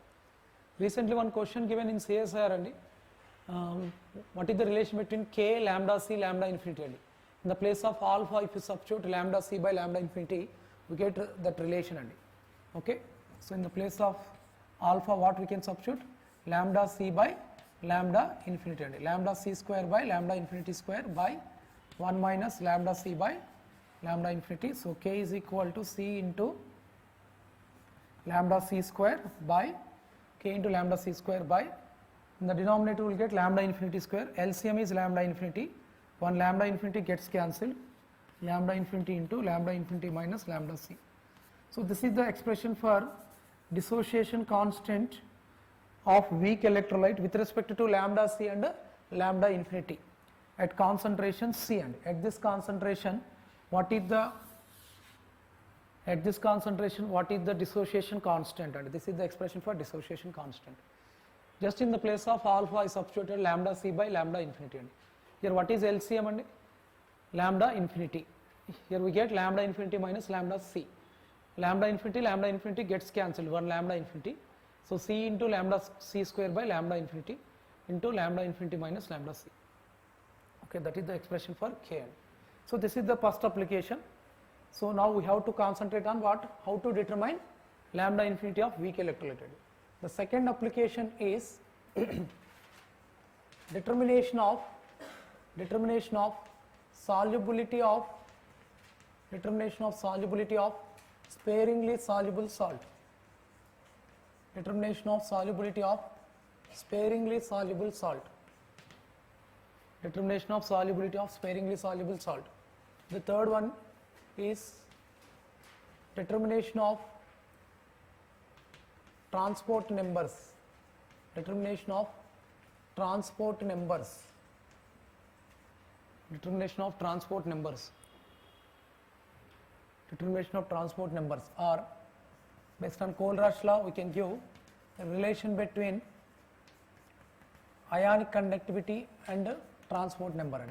S1: Recently one question given in CSIR and what is the relation between K, lambda C, lambda infinity? In the place of alpha, if you substitute lambda C by lambda infinity, we get that relation. Okay, so in the place of alpha, what we can substitute? Lambda C by lambda infinity, lambda C square by lambda infinity square by 1 minus lambda C by lambda infinity. So K is equal to C into lambda C square by K into lambda C square by, in the denominator we will get lambda infinity square. LCM is lambda infinity. One lambda infinity gets cancelled. Lambda infinity into lambda infinity minus lambda C. So this is the expression for dissociation constant of weak electrolyte with respect to lambda C and lambda infinity at concentration C, and at this concentration what is the dissociation constant, and this is the expression for dissociation constant. Just in the place of alpha I substituted lambda C by lambda infinity. Here what is LCM and lambda infinity? Here we get lambda infinity minus lambda C. Lambda infinity gets cancelled, one lambda infinity. So C into lambda C square by lambda infinity into lambda infinity minus lambda C. Okay, that is the expression for Kn. So this is the first application. So now we have to concentrate on what? How to determine lambda infinity of weak electrolyte. The second application is determination of solubility of sparingly soluble salt. Determination of solubility of sparingly soluble salt. Determination of solubility of sparingly soluble salt. The third one is determination of transport numbers. Determination of transport numbers. Determination of transport numbers. Determination of transport numbers, or based on Kohlrausch law we can give a relation between ionic conductivity and transport number.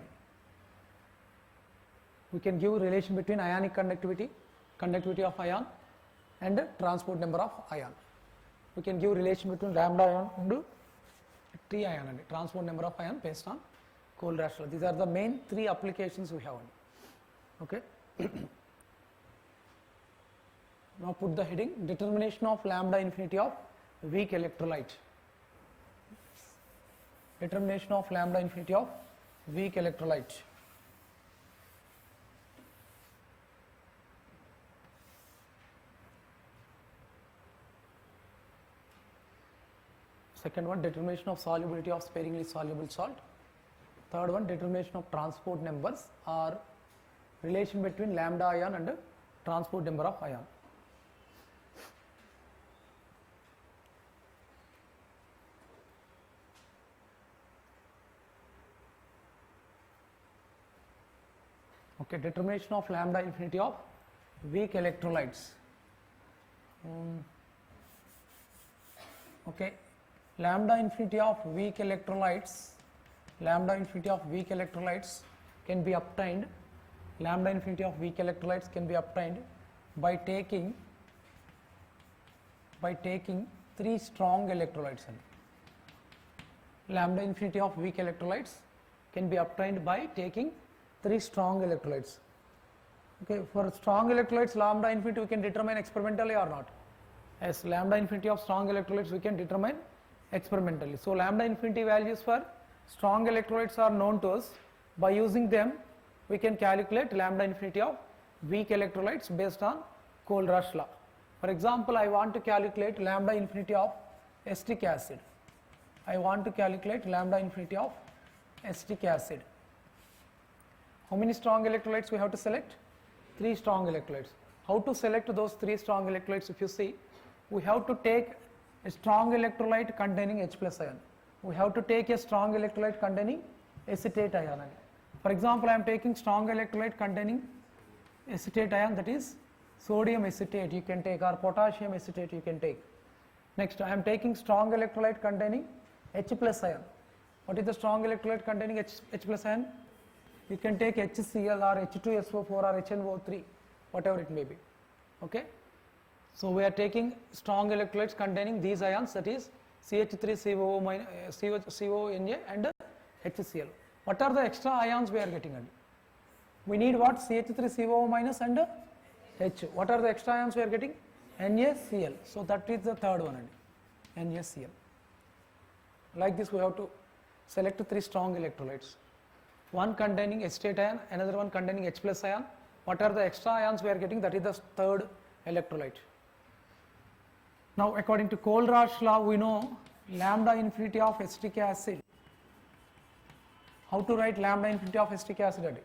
S1: We can give relation between ionic conductivity of ion, and transport number of ion. We can give relation between lambda ion and T ion and transport number of ion based on Kohlrausch law. These are the main three applications we have. Okay. Now put the heading determination of lambda infinity of weak electrolyte. Determination of lambda infinity of weak electrolyte. Second one, determination of solubility of sparingly soluble salt. Third one, determination of transport numbers, or relation between lambda ion and transport number of ion. Okay, determination of lambda infinity of weak electrolytes. Okay, lambda infinity of weak electrolytes can be obtained. Lambda infinity of weak electrolytes can be obtained by taking three strong electrolytes. Lambda infinity of weak electrolytes can be obtained by taking three strong electrolytes. Okay, for strong electrolytes, lambda infinity we can determine experimentally or not? Yes, lambda infinity of strong electrolytes we can determine experimentally. So lambda infinity values for strong electrolytes are known to us. By using them, we can calculate lambda infinity of weak electrolytes based on Kohlrausch law. For example, I want to calculate lambda infinity of acetic acid. How many strong electrolytes we have to select? 3 strong electrolytes. How to select those 3 strong electrolytes? If you see, we have to take a strong electrolyte containing H plus ion. We have to take a strong electrolyte containing acetate ion. For example, I am taking strong electrolyte containing acetate ion, that is sodium acetate you can take, or potassium acetate you can take. Next, I am taking strong electrolyte containing H plus ion. What is the strong electrolyte containing H plus ion? You can take HCl or H2SO4 or HNO3, whatever it may be. Okay. So we are taking strong electrolytes containing these ions, that is CH3COO CONA and HCl. What are the extra ions we are getting? We need what? CH3COO minus and H. What are the extra ions we are getting? NaCl. So that is the third one, NaCl. Like this we have to select 3 strong electrolytes. One containing acetate ion, another one containing H plus ion. What are the extra ions we are getting? That is the third electrolyte. Now according to Kohlrausch law, we know lambda infinity of acetic acid. How to write lambda infinity of acetic acid?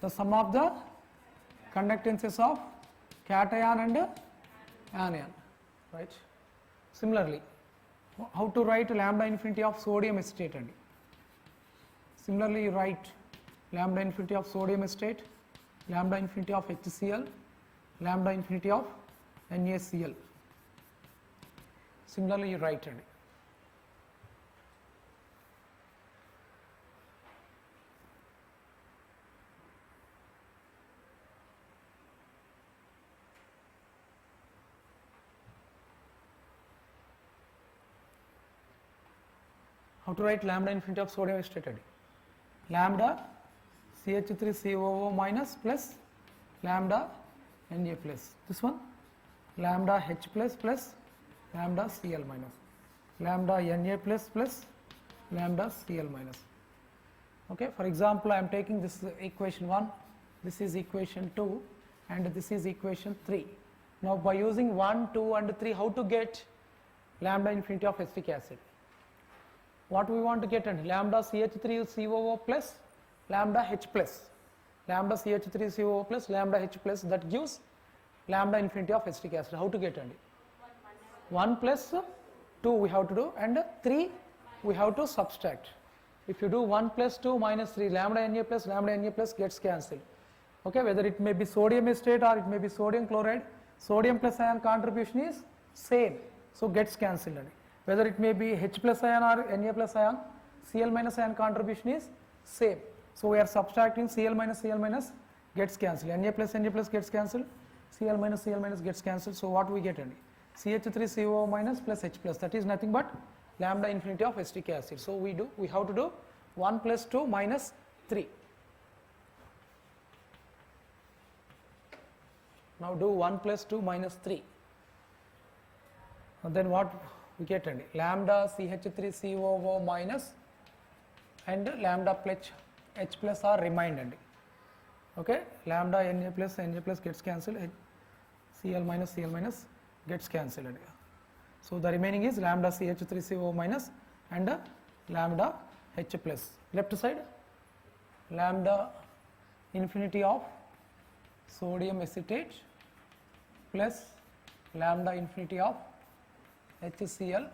S1: The sum of the conductances of cation and anion, right? Similarly, how to write lambda infinity of sodium acetate? Similarly, you write lambda infinity of sodium acetate, lambda infinity of HCl, lambda infinity of NaCl. Similarly, you write it. How to write lambda infinity of sodium acetate? Lambda CH3COO minus plus lambda Na plus. This one lambda H plus plus lambda Cl minus. Lambda Na plus plus lambda Cl minus. Okay. For example, I am taking this equation 1, this is equation 2 and this is equation 3. Now by using 1, 2 and 3, how to get lambda infinity of acetic acid? What we want to get? Lambda CH3COO plus lambda H plus. Lambda CH3COO plus lambda H plus, that gives lambda infinity of acetic acid. How to get? 1 plus 2 we have to do, and 3 we have to subtract. If you do 1 plus 2 minus 3, lambda Na plus gets cancelled. Okay, whether it may be sodium acetate or it may be sodium chloride, sodium plus ion contribution is same, so gets cancelled. Whether it may be H plus ion or Na plus ion, Cl minus ion contribution is same. So we are subtracting Cl minus gets cancelled. Na plus gets cancelled. Cl minus gets cancelled. So what we get? CH3COO minus plus H plus, that is nothing but lambda infinity of acetic acid. So we have to do 1 plus 2 minus 3. Now do 1 plus 2 minus 3. And then what we get? Lambda CH3COO minus and lambda H plus are remained. Okay, lambda Na plus gets cancelled, Cl minus gets cancelled. So the remaining is lambda CH3COO minus and lambda H plus. Left side, lambda infinity of sodium acetate plus lambda infinity of HCl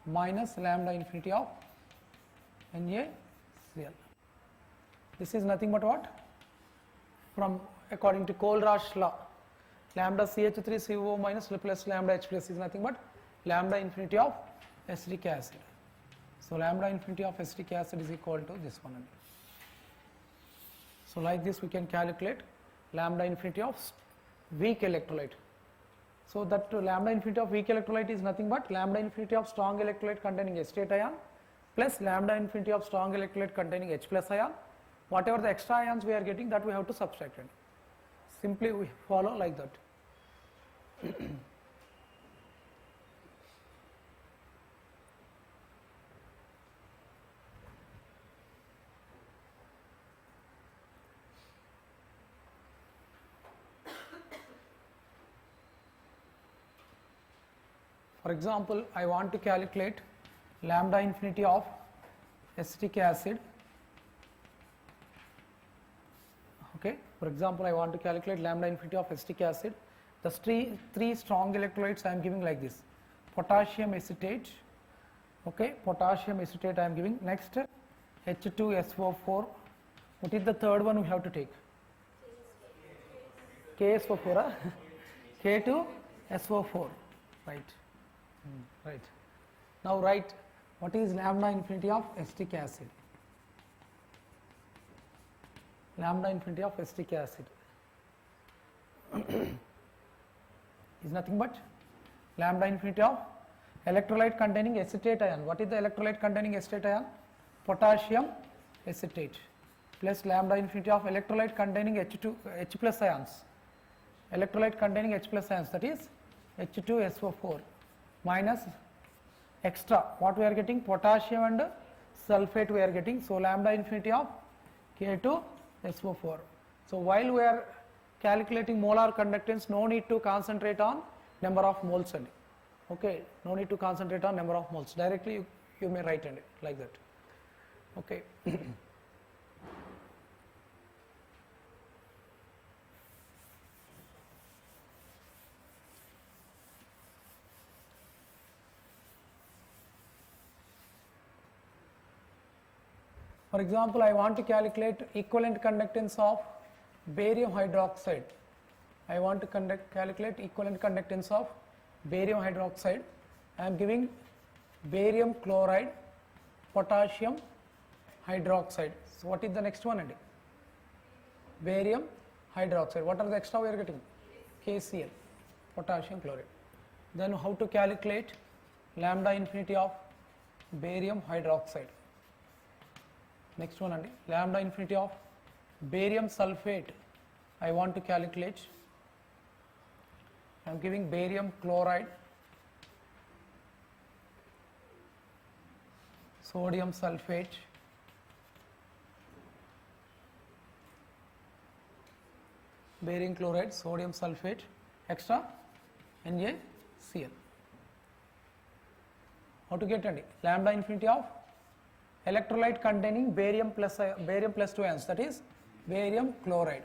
S1: minus lambda infinity of NaCl. This is nothing but what? From according to Kohlrausch law, lambda CH3COO minus plus lambda H plus is nothing but lambda infinity of acetic acid. So lambda infinity of acetic acid is equal to this one. So like this we can calculate lambda infinity of weak electrolyte. So that lambda infinity of weak electrolyte is nothing but lambda infinity of strong electrolyte containing acetate ion plus lambda infinity of strong electrolyte containing H plus ion. Whatever the extra ions we are getting, that we have to subtract. Simply we follow like that. For example, I want to calculate lambda infinity of acetic acid. Okay, for example, I want to calculate lambda infinity of acetic acid. The three strong electrolytes I am giving like this: potassium acetate, Okay, potassium acetate I am giving. Next, H2SO4. What is the third one we have to take? KSO4, K2SO4, right? Right. Now write what is lambda infinity of acetic acid. Lambda infinity of acetic acid is nothing but lambda infinity of electrolyte containing acetate ion. What is the electrolyte containing acetate ion? Potassium acetate plus lambda infinity of electrolyte containing H plus ions. Electrolyte containing H plus ions, that is H2SO4 minus extra what we are getting, potassium and sulfate we are getting. So lambda infinity of K2SO4. So while we are calculating molar conductance, no need to concentrate on number of moles. Okay, no need to concentrate on number of moles. Directly you may write it like that. Okay. For example, I want to calculate equivalent conductance of barium hydroxide. I want to calculate equivalent conductance of barium hydroxide. I am giving barium chloride, potassium hydroxide. So what is the next one? Barium hydroxide. What are the extra we are getting? KCl, potassium chloride. Then how to calculate lambda infinity of barium hydroxide? Next one, lambda infinity of barium sulfate. I want to calculate. I am giving barium chloride, sodium sulfate, barium chloride, sodium sulfate, extra NaCl. How to get lambda infinity of electrolyte containing barium plus 2 ions, that is barium chloride.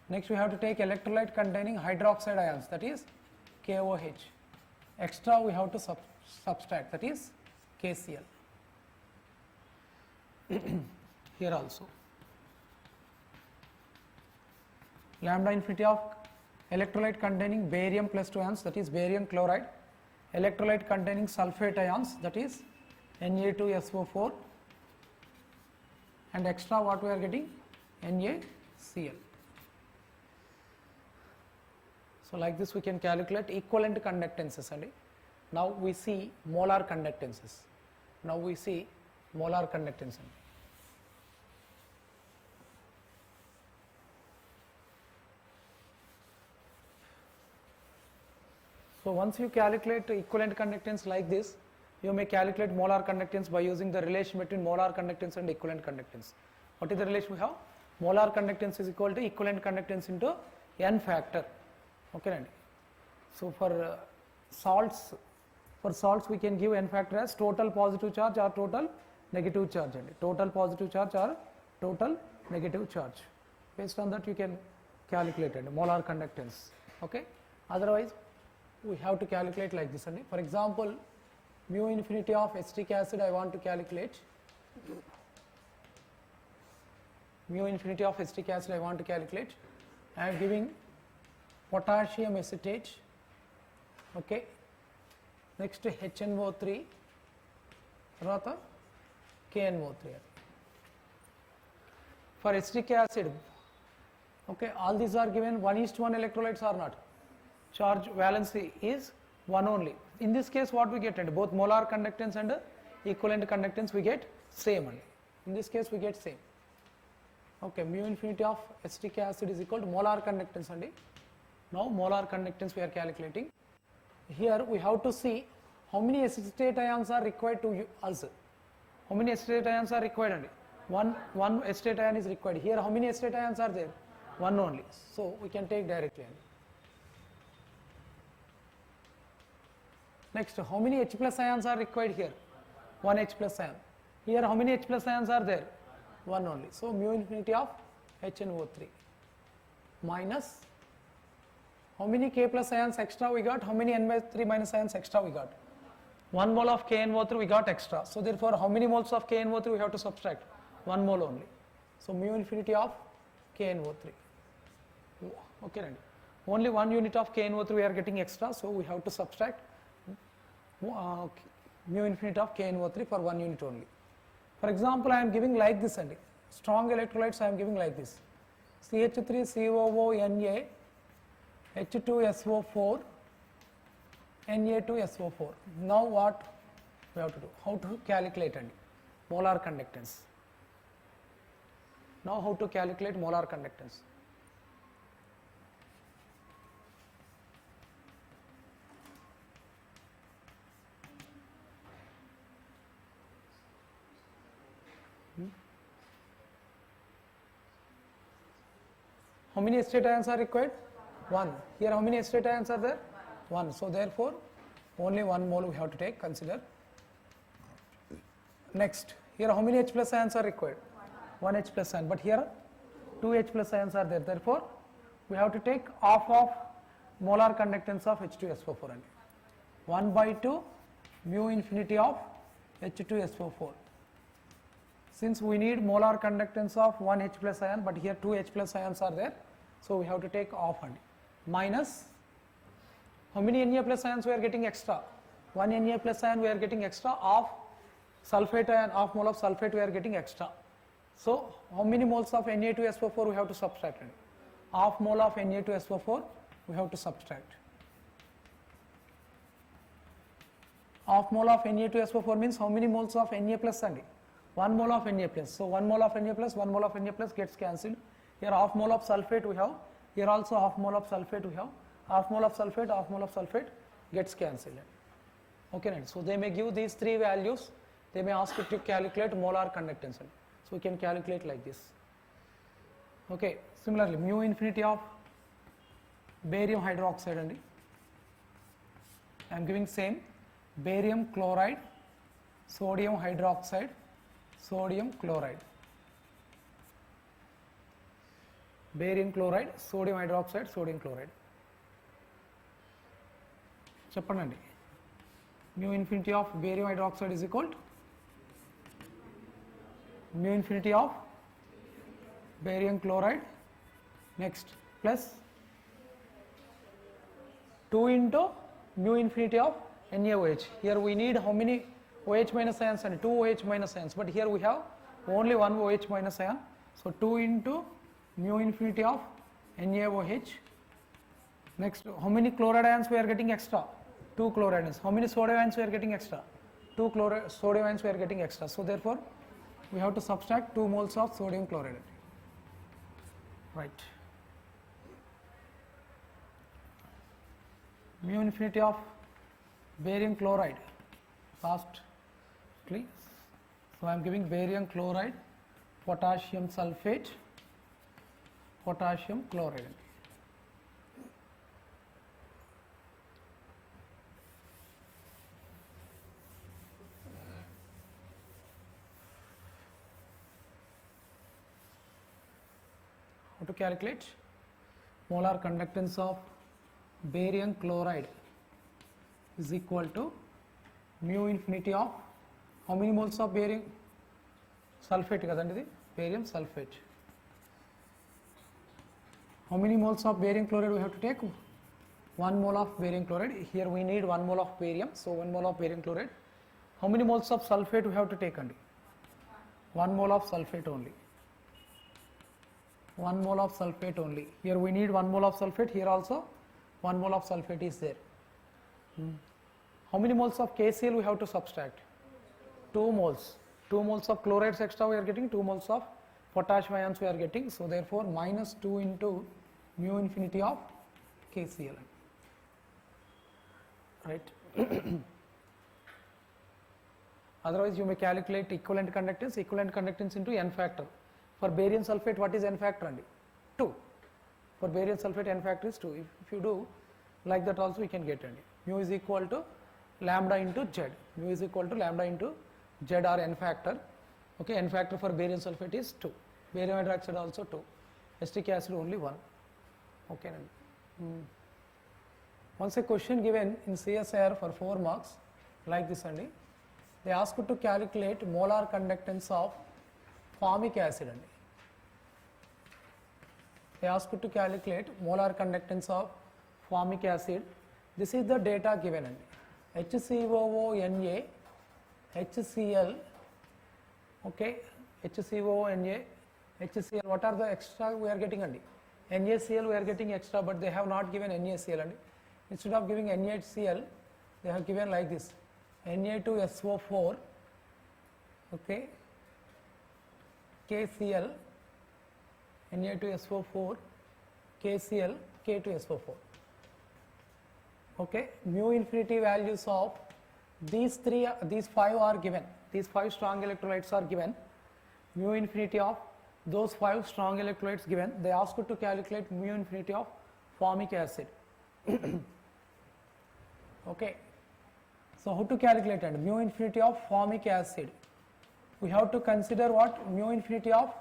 S1: Next we have to take electrolyte containing hydroxide ions, that is KOH. Extra we have to subtract, that is KCl. Here also lambda infinity of electrolyte containing barium plus 2 ions, that is barium chloride. Electrolyte containing sulfate ions, that is Na2SO4, and extra what we are getting, NaCl. So like this we can calculate equivalent conductances. Now we see molar conductances. So once you calculate equivalent conductance like this, you may calculate molar conductance by using the relation between molar conductance and equivalent conductance. What is the relation we have? Molar conductance is equal to equivalent conductance into n factor. Okay, so for salts we can give n factor as total positive charge or total negative charge. Total positive charge or total negative charge. Based on that you can calculate molar conductance. Okay, otherwise we have to calculate like this. For example, mu infinity of acetic acid I want to calculate. Mu infinity of acetic acid I want to calculate. I am giving potassium acetate. Okay. Next HNO3. Tarvata KNO3. For acetic acid, okay, all these are given 1:1 electrolytes or not? Charge valency is 1 only. In this case what we get, both molar conductance and equivalent conductance we get same. In this case we get same. Okay, mu infinity of acetic acid is equal to molar conductance. Now molar conductance we are calculating. Here we have to see how many acetate ions are required to us. How many acetate ions are required? One acetate ion is required. Here how many acetate ions are there? One only. So we can take directly. Next, how many H plus ions are required here? One H plus ion. Here how many H plus ions are there? One only. So mu infinity of HNO3 minus how many K plus ions extra we got? How many N by 3 minus ions extra we got? 1 mole of KNO3 we got extra. So therefore, how many moles of KNO3 we have to subtract? 1 mole only. So mu infinity of KNO3. Okay, right. Only 1 unit of KNO3 we are getting extra, so we have to subtract mu infinity of KNO3 for 1 unit only. For example, I am giving like this and strong electrolytes I am giving like this. CH3COO Na H2SO4 Na2SO4. Now what we have to do? How to calculate and molar conductance. Now how to calculate molar conductance? How many state ions are required? 1. Here how many state ions are there? 1. So therefore, only 1 mole we have to take, consider. Next, here how many H plus ions are required? 1 H plus ion, but here 2 H plus ions are there. Therefore, we have to take half of molar conductance of H2SO4 and 1 by 2 mu infinity of H2SO4. Since we need molar conductance of 1 H plus ion, but here 2 H plus ions are there, so we have to take off and minus how many Na plus ions we are getting extra? 1 Na plus ion we are getting extra, of sulfate ion, half mole of sulfate we are getting extra. So how many moles of Na2SO4 we have to subtract? Half mole of Na2SO4 we have to subtract. Half mole of Na2SO4 means how many moles of Na plus and 1 mole of Na plus. So 1 mole of Na plus, 1 mole of Na plus gets cancelled. Here half mole of sulfate we have. Here also half mole of sulfate we have. Half mole of sulfate gets cancelled. Okay, right. So they may give these 3 values. They may ask you to calculate molar conductance. So we can calculate like this. Okay. Similarly, mu infinity of barium hydroxide and I am giving same barium chloride, sodium hydroxide, sodium chloride. Barium chloride, sodium hydroxide, sodium chloride. Cheppandi. Mu infinity of barium hydroxide is equal to mu infinity of barium chloride, next plus 2 into mu infinity of NaOH. Here we need how many OH minus ions and 2 OH minus ions, but here we have only 1 OH minus ion. So 2 into mu infinity of NaOH. Next, how many chloride ions we are getting extra? 2 chloride ions. How many sodium ions we are getting extra? 2 sodium ions we are getting extra. So therefore, we have to subtract 2 moles of sodium chloride. Right. Mu infinity of barium chloride. Lastly, so I am giving barium chloride, potassium sulfate, potassium chloride. How to calculate molar conductance of barium chloride is equal to mu infinity of how many moles of barium sulfate kadandi, barium sulfate. How many moles of barium chloride we have to take? 1 mole of barium chloride. Here we need 1 mole of barium, so 1 mole of barium chloride. How many moles of sulfate we have to take? 1 mole of sulfate only. 1 mole of sulfate only. Here we need 1 mole of sulfate. Here also 1 mole of sulfate is there. How many moles of KCl we have to subtract? 2 moles. 2 moles of chlorides extra we are getting, 2 moles of potassium ions we are getting. So therefore, minus 2 into mu infinity of KCl. Right. Otherwise, you may calculate equivalent conductance into n factor. For barium sulfate, what is n factor? 2. For barium sulfate, n factor is 2. If you do like that also, we can get mu is equal to lambda into Z. Mu is equal to lambda into Z or n factor. Okay, n factor for barium sulfate is 2. Barium hydroxide also 2. Acetic acid only 1. Okay. Once a question given in CSIR for 4 marks, like this andi. They ask to calculate molar conductance of formic acid andi. They ask to calculate molar conductance of formic acid. This is the data given andi. HCOO, Na, HCl, okay, HCOO, Na, HCl, what are the extra we are getting andi? NaCl we are getting extra, but they have not given NaCl andi. Instead of giving NaCl, they have given like this, Na2SO4, okay, KCl, Na2SO4, KCl, K2SO4. Okay, mu infinity values of these five are given. These 5 strong electrolytes are given. Mu infinity of those 5 strong electrolytes given. They ask you to calculate mu infinity of formic acid. Okay, so how to calculate and mu infinity of formic acid? We have to consider what? Mu infinity of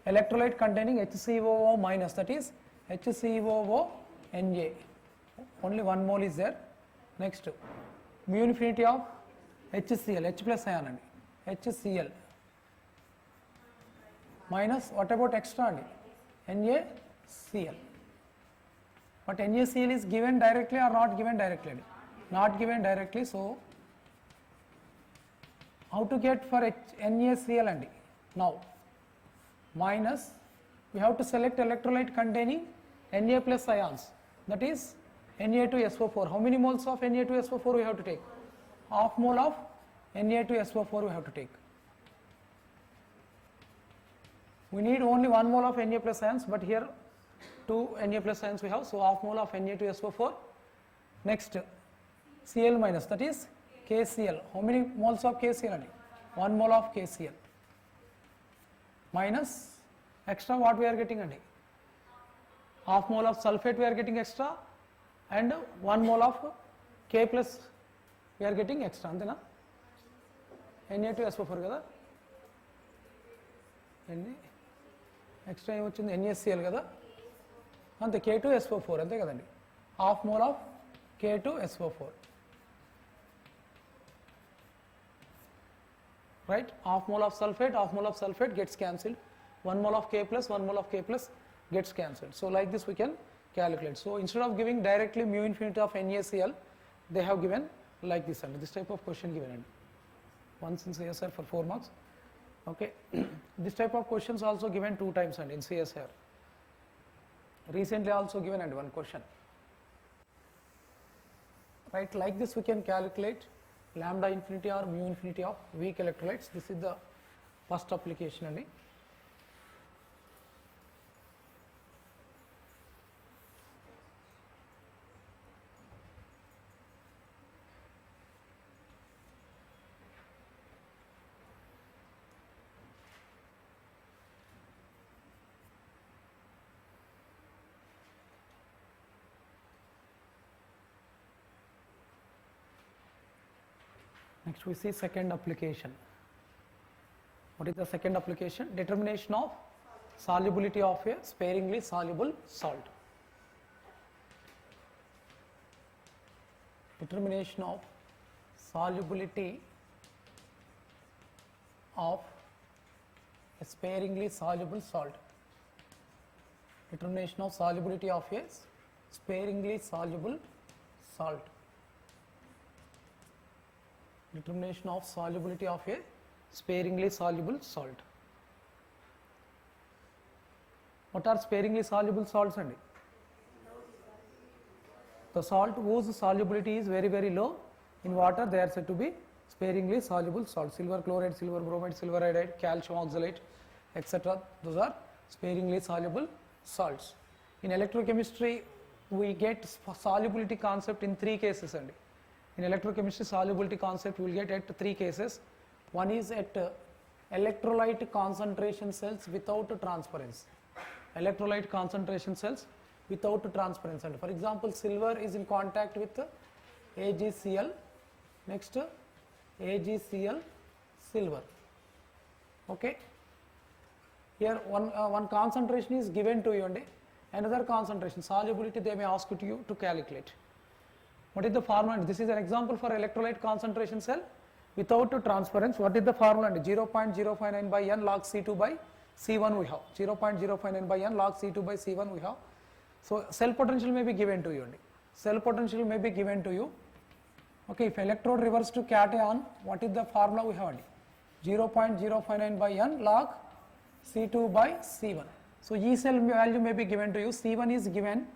S1: electrolyte containing HCOO minus, that is HCOO Na. Only 1 mole is there. Next, mu infinity of HCl, H plus ion and HCl minus, what about extra and NaCl. But NaCl is given directly or not given directly? Not given directly. So how to get for NaCl and now minus, we have to select electrolyte containing Na plus ions, that is Na2SO4. How many moles of Na2SO4 we have to take? Half mole of Na2SO4 we have to take. We need only 1 mole of Na plus ions, but here 2 Na plus ions we have, so half mole of Na2SO4. Next, Cl minus, that is KCl. How many moles of KCl? 1 mole of KCl minus extra what we are getting? Half mole of sulfate we are getting extra, and 1 mole of K plus we are getting extra. Antena Na2SO4 kada, extra em vachindi NaCl kada, ante K2SO4 ante kadandi, half mole of K2SO4, right? Half mole of sulfate gets cancelled, 1 mole of K plus, 1 mole of K plus gets cancelled. So like this we can calculate. So instead of giving directly mu infinity of NaCl, they have given like this and this type of question given. Once in CSR for 4 marks. Okay, this type of questions also given 2 times and in CSR. Recently also given and 1 question. Right, like this we can calculate lambda infinity or mu infinity of weak electrolytes. This is the first application only. Next we see second application. What is the second application? Determination of solubility of a sparingly soluble salt. Determination of solubility of a sparingly soluble salt. Determination of solubility of a sparingly soluble salt. Determination of solubility of a sparingly soluble salt. What are sparingly soluble salts? The salt whose solubility is very low in water, they are said to be sparingly soluble salts. Silver chloride, silver bromide, silver iodide, calcium oxalate, etc. Those are sparingly soluble salts. In electrochemistry, we get solubility concept in 3 cases. In electrochemistry, solubility concept we will get at 3 cases. One is at electrolyte concentration cells without transparency. Electrolyte concentration cells without transparency. And for example, silver is in contact with AgCl. Next, AgCl silver. Okay. Here one concentration is given to you and another concentration solubility they may ask you to calculate. What is the formula? This is an example for electrolyte concentration cell without transference. What is the formula? 0.059 by n log C2 by C1 we have. 0.059 by n log C2 by C1 we have. So cell potential may be given to you. Cell potential may be given to you. Okay, if electrode reverses to cation, what is the formula we have? 0.059 by n log C2 by C1. So E cell value may be given to you. C1 is given.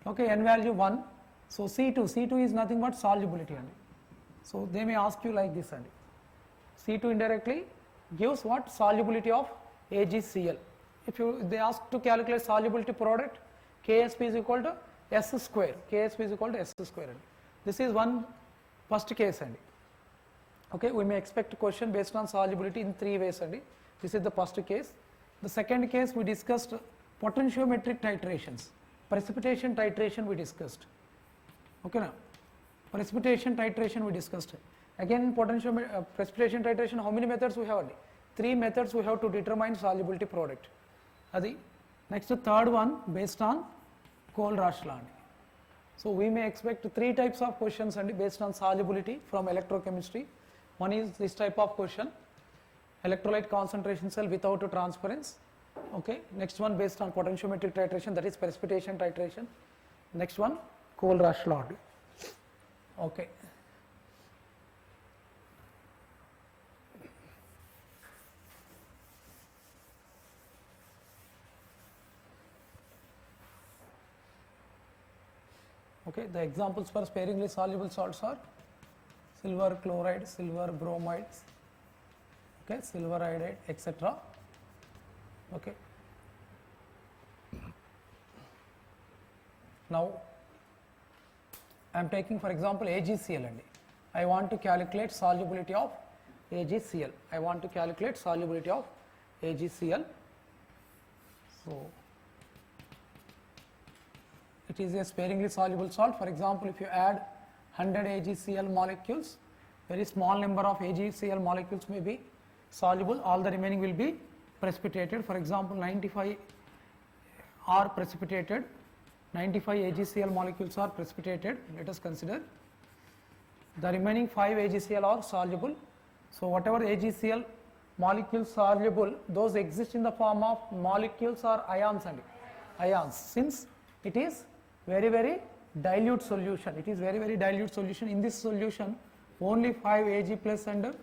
S1: Okay, n value 1. So C2 is nothing but solubility. So they may ask you like this. C2 indirectly gives what? Solubility of AgCl. If they ask to calculate solubility product, Ksp is equal to S square. Ksp is equal to S square. This is one first case. Okay, we may expect a question based on solubility in 3 ways. This is the first case. The second case we discussed potentiometric titrations. Precipitation titration we discussed. Okay, now precipitation titration we discussed. Again, precipitation titration, how many methods we have? 3 methods we have to determine solubility product. Adi. Next, the third one based on Kohlrausch law. So we may expect 3 types of questions based on solubility from electrochemistry. One is this type of question, electrolyte concentration cell without transference. Okay. Next one based on potentiometric titration, that is precipitation titration. Next one, Kohlrausch law. Okay. Okay, the examples for sparingly soluble salts are silver chloride, silver bromides, okay, silver iodide, etc. Okay. Now, I am taking for example AgCl. I want to calculate solubility of AgCl. I want to calculate solubility of AgCl. So, it is a sparingly soluble salt. For example, if you add 100 AgCl molecules, very small number of AgCl molecules may be soluble, all the remaining will be precipitated. For example, 95 are precipitated, 95 AgCl molecules are precipitated. Let us consider the remaining 5 AgCl are soluble. So whatever AgCl molecules soluble, those exist in the form of molecules or ions and ions, since it is very dilute solution. It is very dilute solution. In this solution, only 5 Ag plus and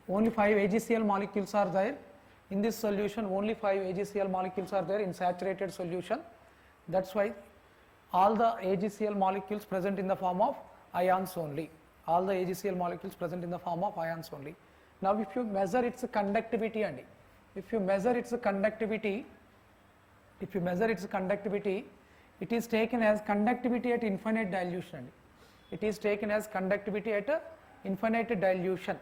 S1: only 5 AgCl molecules are there. In this solution, only 5 AgCl molecules are there in saturated solution. That's why all the AgCl molecules present in the form of ions only. All the AgCl molecules present in the form of ions only. Now, if you measure its conductivity and if you measure its conductivity, it is taken as conductivity at infinite dilution. It is taken as conductivity at infinite dilution.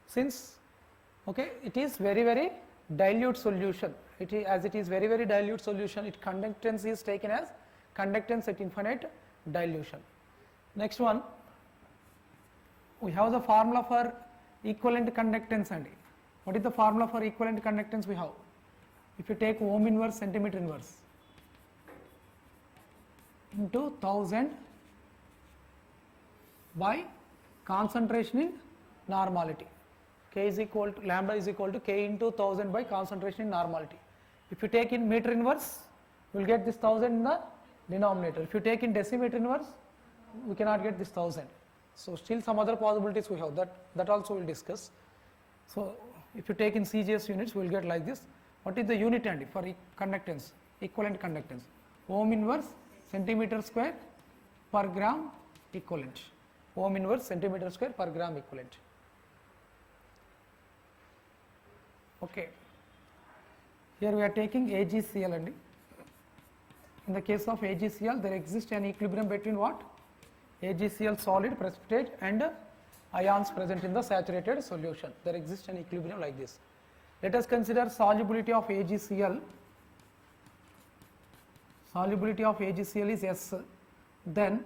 S1: Since okay, it is very dilute solution. As it is very dilute solution, its conductance is taken as conductance at infinite dilution. Next one, we have the formula for equivalent conductance. And what is the formula for equivalent conductance we have? If you take ohm inverse, centimeter inverse into 1000 by concentration in normality. K is equal to lambda is equal to K into 1000 by concentration in normality. If you take in meter inverse, we will get this 1000 in the denominator. If you take in decimeter inverse, we cannot get this 1000. So still some other possibilities we have, that also we will discuss. So if you take in CGS units, we will get like this. What is the unit and for conductance, equivalent conductance? Ohm inverse centimeter square per gram equivalent. Ohm inverse centimeter square per gram equivalent. Okay. Here we are taking AgCl and in the case of AgCl, there exists an equilibrium between what? AgCl solid, precipitate and ions present in the saturated solution. There exists an equilibrium like this. Let us consider solubility of AgCl. Solubility of AgCl is S. Then,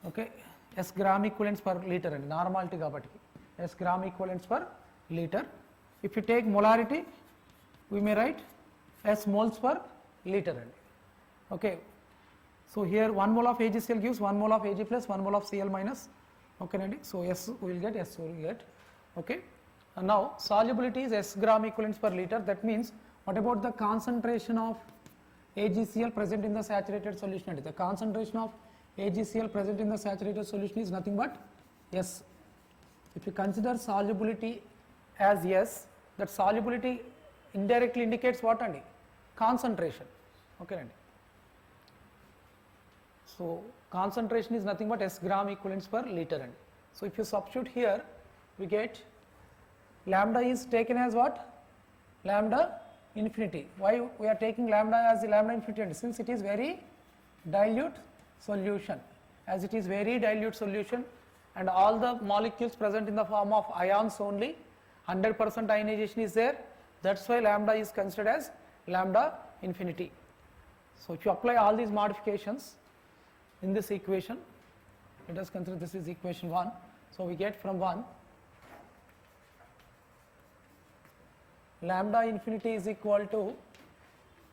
S1: okay, S gram equivalents per liter and normality kabatti S gram equivalents per liter. If you take molarity, we may write S moles per liter. Okay, So here 1 mole of AgCl gives 1 mole of Ag plus 1 mole of Cl minus. Okay, Nandi? So S we will get, S we will get. Okay. And now solubility is S gram equivalents per liter. That means what about the concentration of AgCl present in the saturated solution? The concentration of AgCl present in the saturated solution is nothing but S. If you consider solubility as S, that solubility indirectly indicates what, Andi? Concentration. Okay, Andi? So concentration is nothing but S gram equivalents per liter. Andi? So if you substitute here, we get lambda is taken as what? Lambda infinity. Why we are taking lambda as the lambda infinity? And since it is very dilute solution, as it is very dilute solution and all the molecules present in the form of ions only, 100% ionization is there, that's why lambda is considered as lambda infinity. So if you apply all these modifications in this equation, let us consider this is equation 1. So we get from 1 lambda infinity is equal to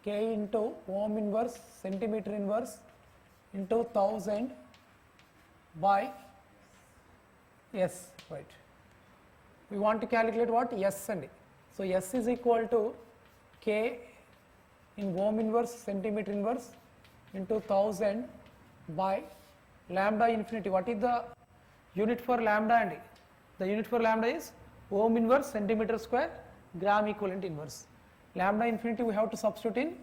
S1: K into ohm inverse centimeter inverse into 1000 by S, right. We want to calculate what? S and so S is equal to K in ohm inverse centimeter inverse into 1000 by lambda infinity. What is the unit for lambda? And the unit for lambda is ohm inverse centimeter square gram equivalent inverse. Lambda infinity we have to substitute in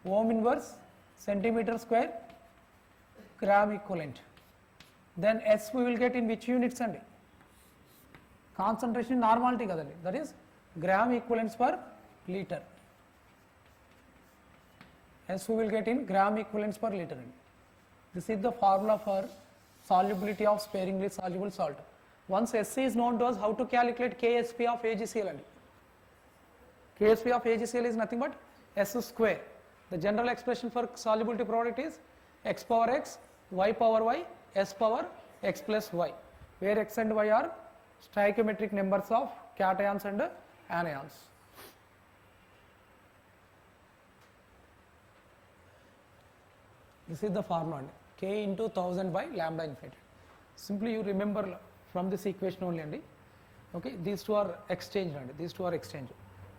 S1: ohm inverse centimeter square gram equivalent. Then S we will get in which units? And concentration normality kadandi, that is gram equivalents per liter. S we will get in gram equivalents per liter. This is the formula for solubility of sparingly soluble salt. Once SC is known to us, how to calculate KSP of AgCl? And KSP of AgCl is nothing but S square. The general expression for solubility product is x power x, y power y, s power x plus y, where x and y are stoichiometric numbers of cations and anions. This is the formula, K into 1000 by lambda infinity. Simply you remember from this equation only, and okay, these two are exchanged, and these two are exchanged.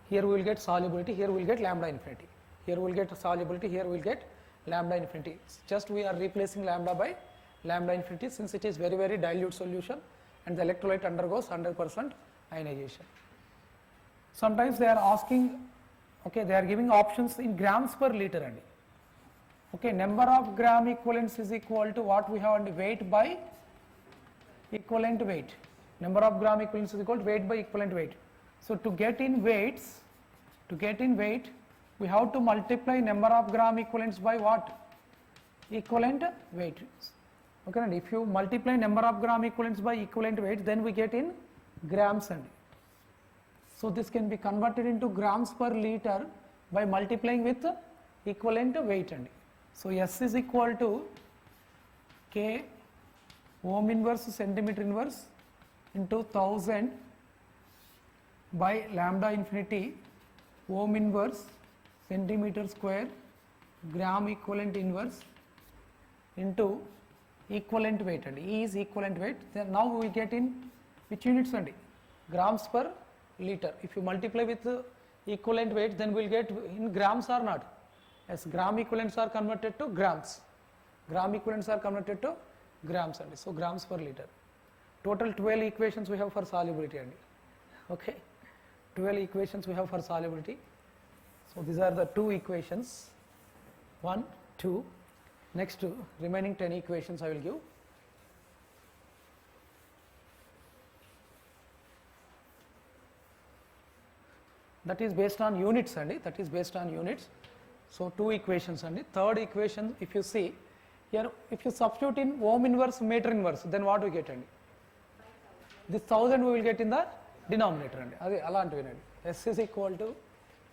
S1: Here we will get solubility, here we will get lambda infinity. Here we will get solubility, here we will get lambda infinity. Just we are replacing lambda by lambda infinity since it is very, very dilute solution and the electrolyte undergoes 100% ionization. Sometimes they are asking, okay, they are giving options in grams per liter. And okay, number of gram equivalents is equal to what we have, and weight by equivalent weight. Number of gram equivalents is equal to weight by equivalent weight. So to get in weights, we have to multiply number of gram equivalents by what? Equivalent weight. Okay, and if you multiply number of gram equivalents by equivalent weight, then we get in grams. And so this can be converted into grams per liter by multiplying with equivalent weight. And so S is equal to K ohm inverse centimeter inverse into 1000 by lambda infinity ohm inverse centimeter square gram equivalent inverse into equivalent weight. And E is equivalent weight. Then now we get in which units? And grams per liter. If you multiply with equivalent weight, then we will get in grams or not? Yes, gram equivalents are converted to grams. Gram equivalents are converted to grams. And so grams per liter. Total 12 equations we have for solubility. And okay, 12 equations we have for solubility. So these are the 2 equations, 1, 2. Next remaining 10 equations I will give. That is based on units, and that is based on units. So 2 equations, and third equation, if you see here, if you substitute in ohm inverse meter inverse, then what we get? And this 1000 we will get in the denominator. And adi alanti S is equal to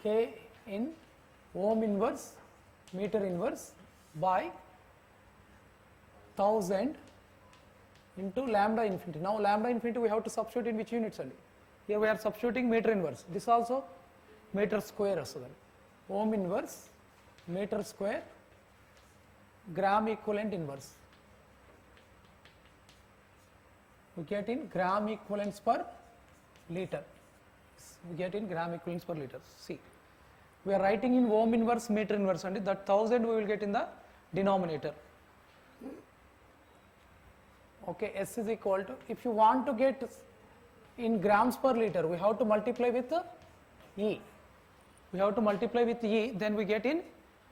S1: K in ohm inverse meter inverse by 1000 into lambda infinity. Now lambda infinity we have to substitute in which units? And here we are substituting meter inverse. This also meter square. So ohm inverse meter square gram equivalent inverse. We get in gram equivalents per liter. We get in gram equivalents per liter. See, we are writing in ohm inverse, meter inverse, and that 1000 we will get in the denominator. Okay, S is equal to, if you want to get in grams per liter, we have to multiply with E. We have to multiply with E, then we get in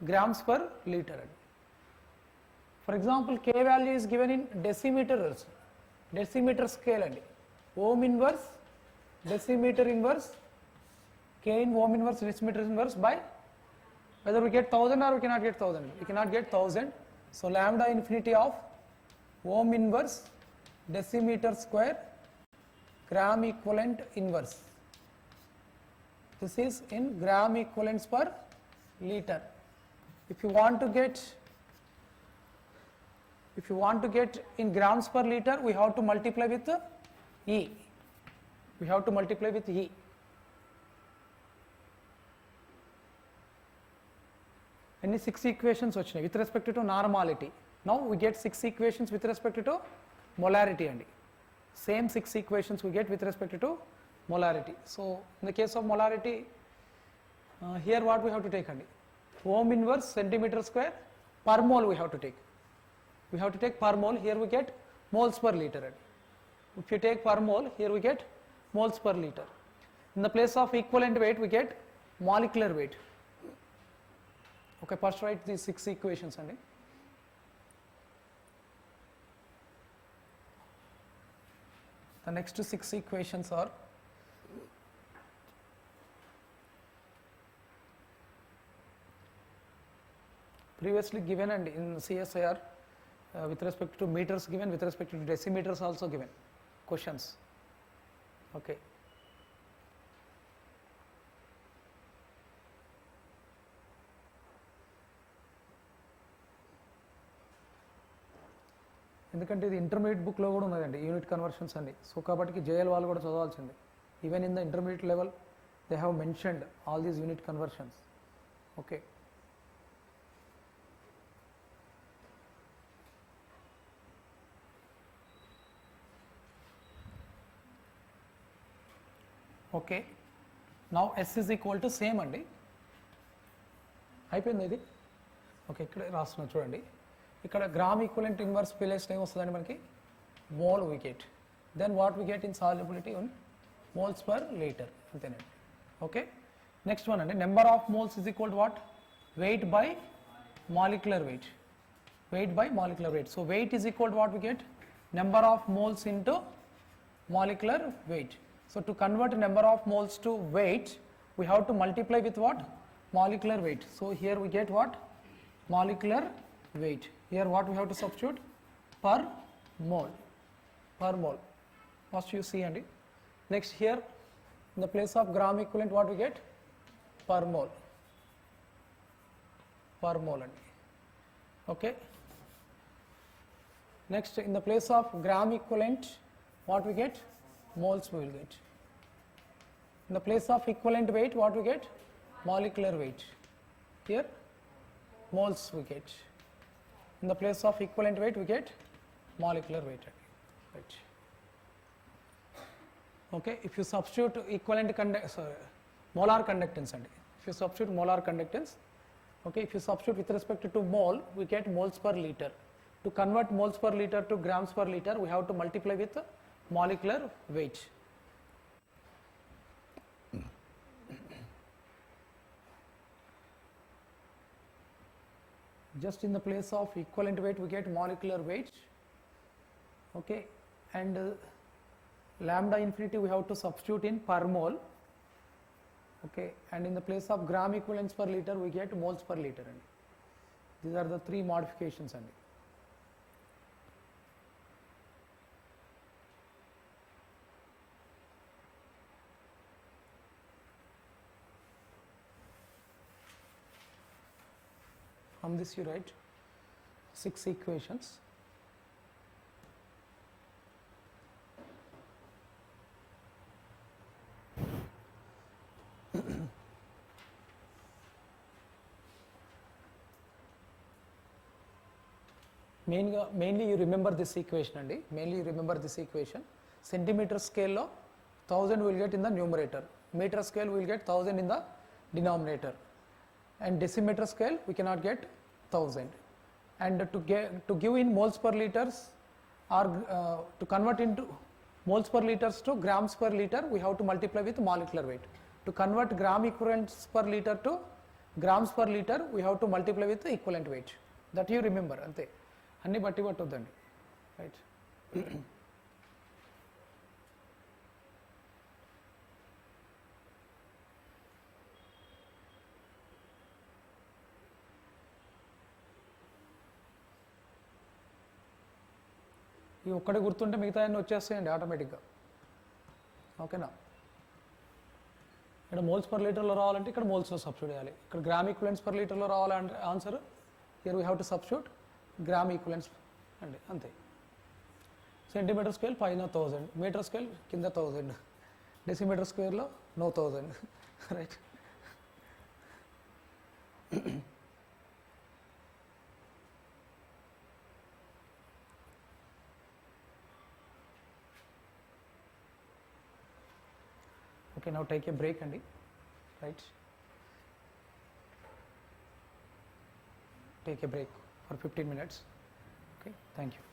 S1: grams per liter. For example, K value is given in decimeters, decimeter scale and ohm inverse, decimeter inverse, K in ohm inverse, decimeter inverse by whether we get 1000 or we cannot get 1000. We cannot get 1000. So lambda infinity of ohm inverse decimeter square gram equivalent inverse. This is in gram equivalents per liter. If you want to get in grams per liter, we have to multiply with E. We have to multiply with E. Any 6 equations vachinayi with respect to normality. Now we get 6 equations with respect to molarity andi. Same 6 equations we get with respect to molarity. So in the case of molarity, here what we have to take andi? Ohm inverse centimeter square per mole we have to take. We have to take per mole. Here we get moles per liter. If you take per mole, here we get moles per liter. In the place of equivalent weight, we get molecular weight. Okay, first write these 6 equations andi. The next 6 equations are previously given and in CSIR with respect to meters given, with respect to decimeters also given questions. Okay. ఎందుకంటే ఇది intermediate బుక్లో కూడా ఉన్నదండి unit conversions అండి. So కాబట్టి JL వాళ్ళు కూడా చదవాల్సిందే. Even in the intermediate level they have mentioned all these unit conversions. Okay, okay. Now S is equal to same అండి. అయిపోయింది ఇది. ఓకే, ఇక్కడ రాస్తున్నా చూడండి. ఇక్కడ గ్రామ్ ఈక్వలెంట్ ఇన్వర్స్ ప్లేస్ ఏమొస్తుందండి మనకి mole we get. Then what we get in solubility on moles per liter అంతేనండి. ఓకే, నెక్స్ట్ వన్ అండి number of moles is equal to what? Weight by molecular weight. Weight by molecular weight. So weight is equal to what we get? Number of moles into molecular weight. So to convert number of moles to weight, we have to multiply with what? Molecular weight. So here we get what? Molecular weight. Here what we have to substitute? Per mole. Per mole. First you see andi. Next here in the place of gram equivalent what we get? Per mole. Per mole andi. Okay. Next in the place of gram equivalent what we get? Moles we will get. In the place of equivalent weight what we get? Molecular weight. Here moles we get. In the place of equivalent weight we get molecular weight. Right. Okay, if you substitute equivalent molar conductance and if you substitute molar conductance, okay, if you substitute with respect to mole we get moles per liter. To convert moles per liter to grams per liter we have to multiply with molecular weight. Just in the place of equivalent weight we get molecular weight. Okay, and lambda infinity we have to substitute in per mole. Okay, and in the place of gram equivalents per liter we get moles per liter. And these are the 3 modifications. And from this you write 6 equations. mainly you remember this equation అండి, mainly you remember this equation. Centimeter scale లో 1000 will get in the numerator, meter scale will get 1000 in the denominator, and decimeter scale we cannot get 1000. And to give in moles per liters or to convert into moles per liters to grams per liter, we have to multiply with molecular weight. To convert gram equivalents per liter to grams per liter, we have to multiply with the equivalent weight. That you remember ante, అన్ని బట్టి పట్టొద్దండి, right. ఈ ఒక్కడే గుర్తుంటే మిగతా అన్నీ వచ్చేస్తాయండి ఆటోమేటిక్గా, ఓకేనా. ఇక్కడ మోల్స్ పర్ లీటర్లో రావాలంటే ఇక్కడ మోల్స్లో సబ్స్టిట్యూట్ చేయాలి. ఇక్కడ గ్రామ్ ఈక్వలెంట్స్ పర్ లీటర్లో రావాలంటే answer here we have to substitute gram equivalents అండి, అంతే. సెంటీమీటర్ స్క్వేర్ పైన 1000, మీటర్ స్క్వేర్ కింద 1000, డెసిమీటర్ స్క్వేర్లో no 1000, right. Okay, now take a break, Andy, right? Take a break for 15 minutes. Okay, thank you.